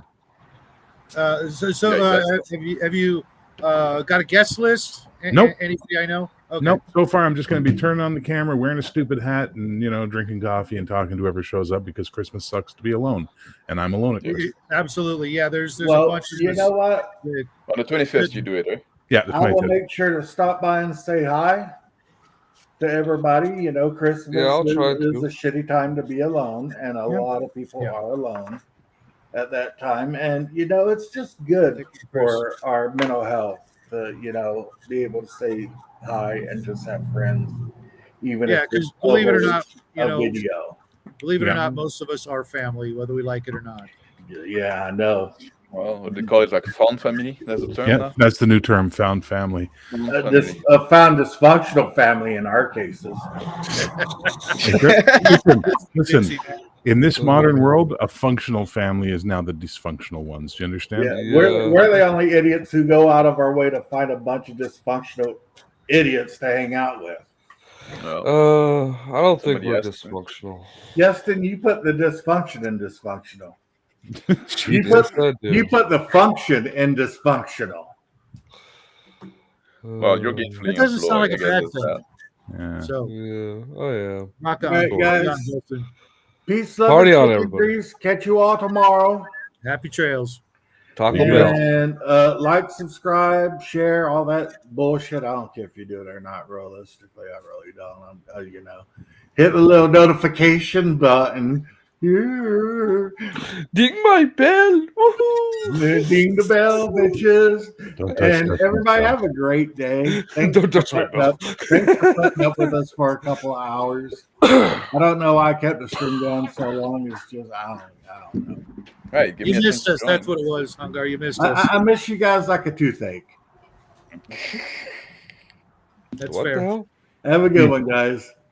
Have you got a guest list? Nope. Anybody I know? Okay. Nope. So far, I'm just going to be turning on the camera, wearing a stupid hat, and drinking coffee and talking to whoever shows up, because Christmas sucks to be alone, and I'm alone at Christmas. Absolutely, yeah. There's a bunch of you know what? On the 25th, you do it, right? Yeah, the I will 25th. make sure to stop by and say hi to everybody. Christmas I'll try is to. a shitty time to be alone, and a lot of people are alone at that time. And it's just good for our mental health to be able to say hi and just have friends, even if because believe it or not, a video. Believe it or not, most of us are family, whether we like it or not. Yeah, I know. Well, they call it like found family. That's the term now. That's the new term, found family. Found dysfunctional family in our cases. Listen, in this modern world, a functional family is now the dysfunctional ones. Do you understand? Yeah. We're the only idiots who go out of our way to find a bunch of dysfunctional idiots to hang out with. I don't think we're dysfunctional. Justin, you put the dysfunction in dysfunctional. You You put the function in dysfunctional. Well, you're gainfully It doesn't sound like a employed, I bad guess, thing. Yeah. So, yeah. Oh yeah. rock on, All right, guys. Rock on, Justin. Peace, love, Party and on, chicken everybody. grease. Catch you all tomorrow. Happy trails. Taco Bell. And like, subscribe, share, all that bullshit. I don't care if you do it or not. Realistically, I really don't. Hit the little notification button. Yeah. Ding my bell. Woohoo. Ding the bell, bitches. Don't touch And that everybody stuff. have a great day. Thanks Don't for touch my putting bell. up- Thanks for putting up with us for a couple of hours. I don't know why I kept the stream going so long. It's just I don't know. Right, give me You a missed chance us. to That's join. what it was, Hungar. You missed us. I miss you guys like a toothache. That's What fair. the hell? Have a good one, guys.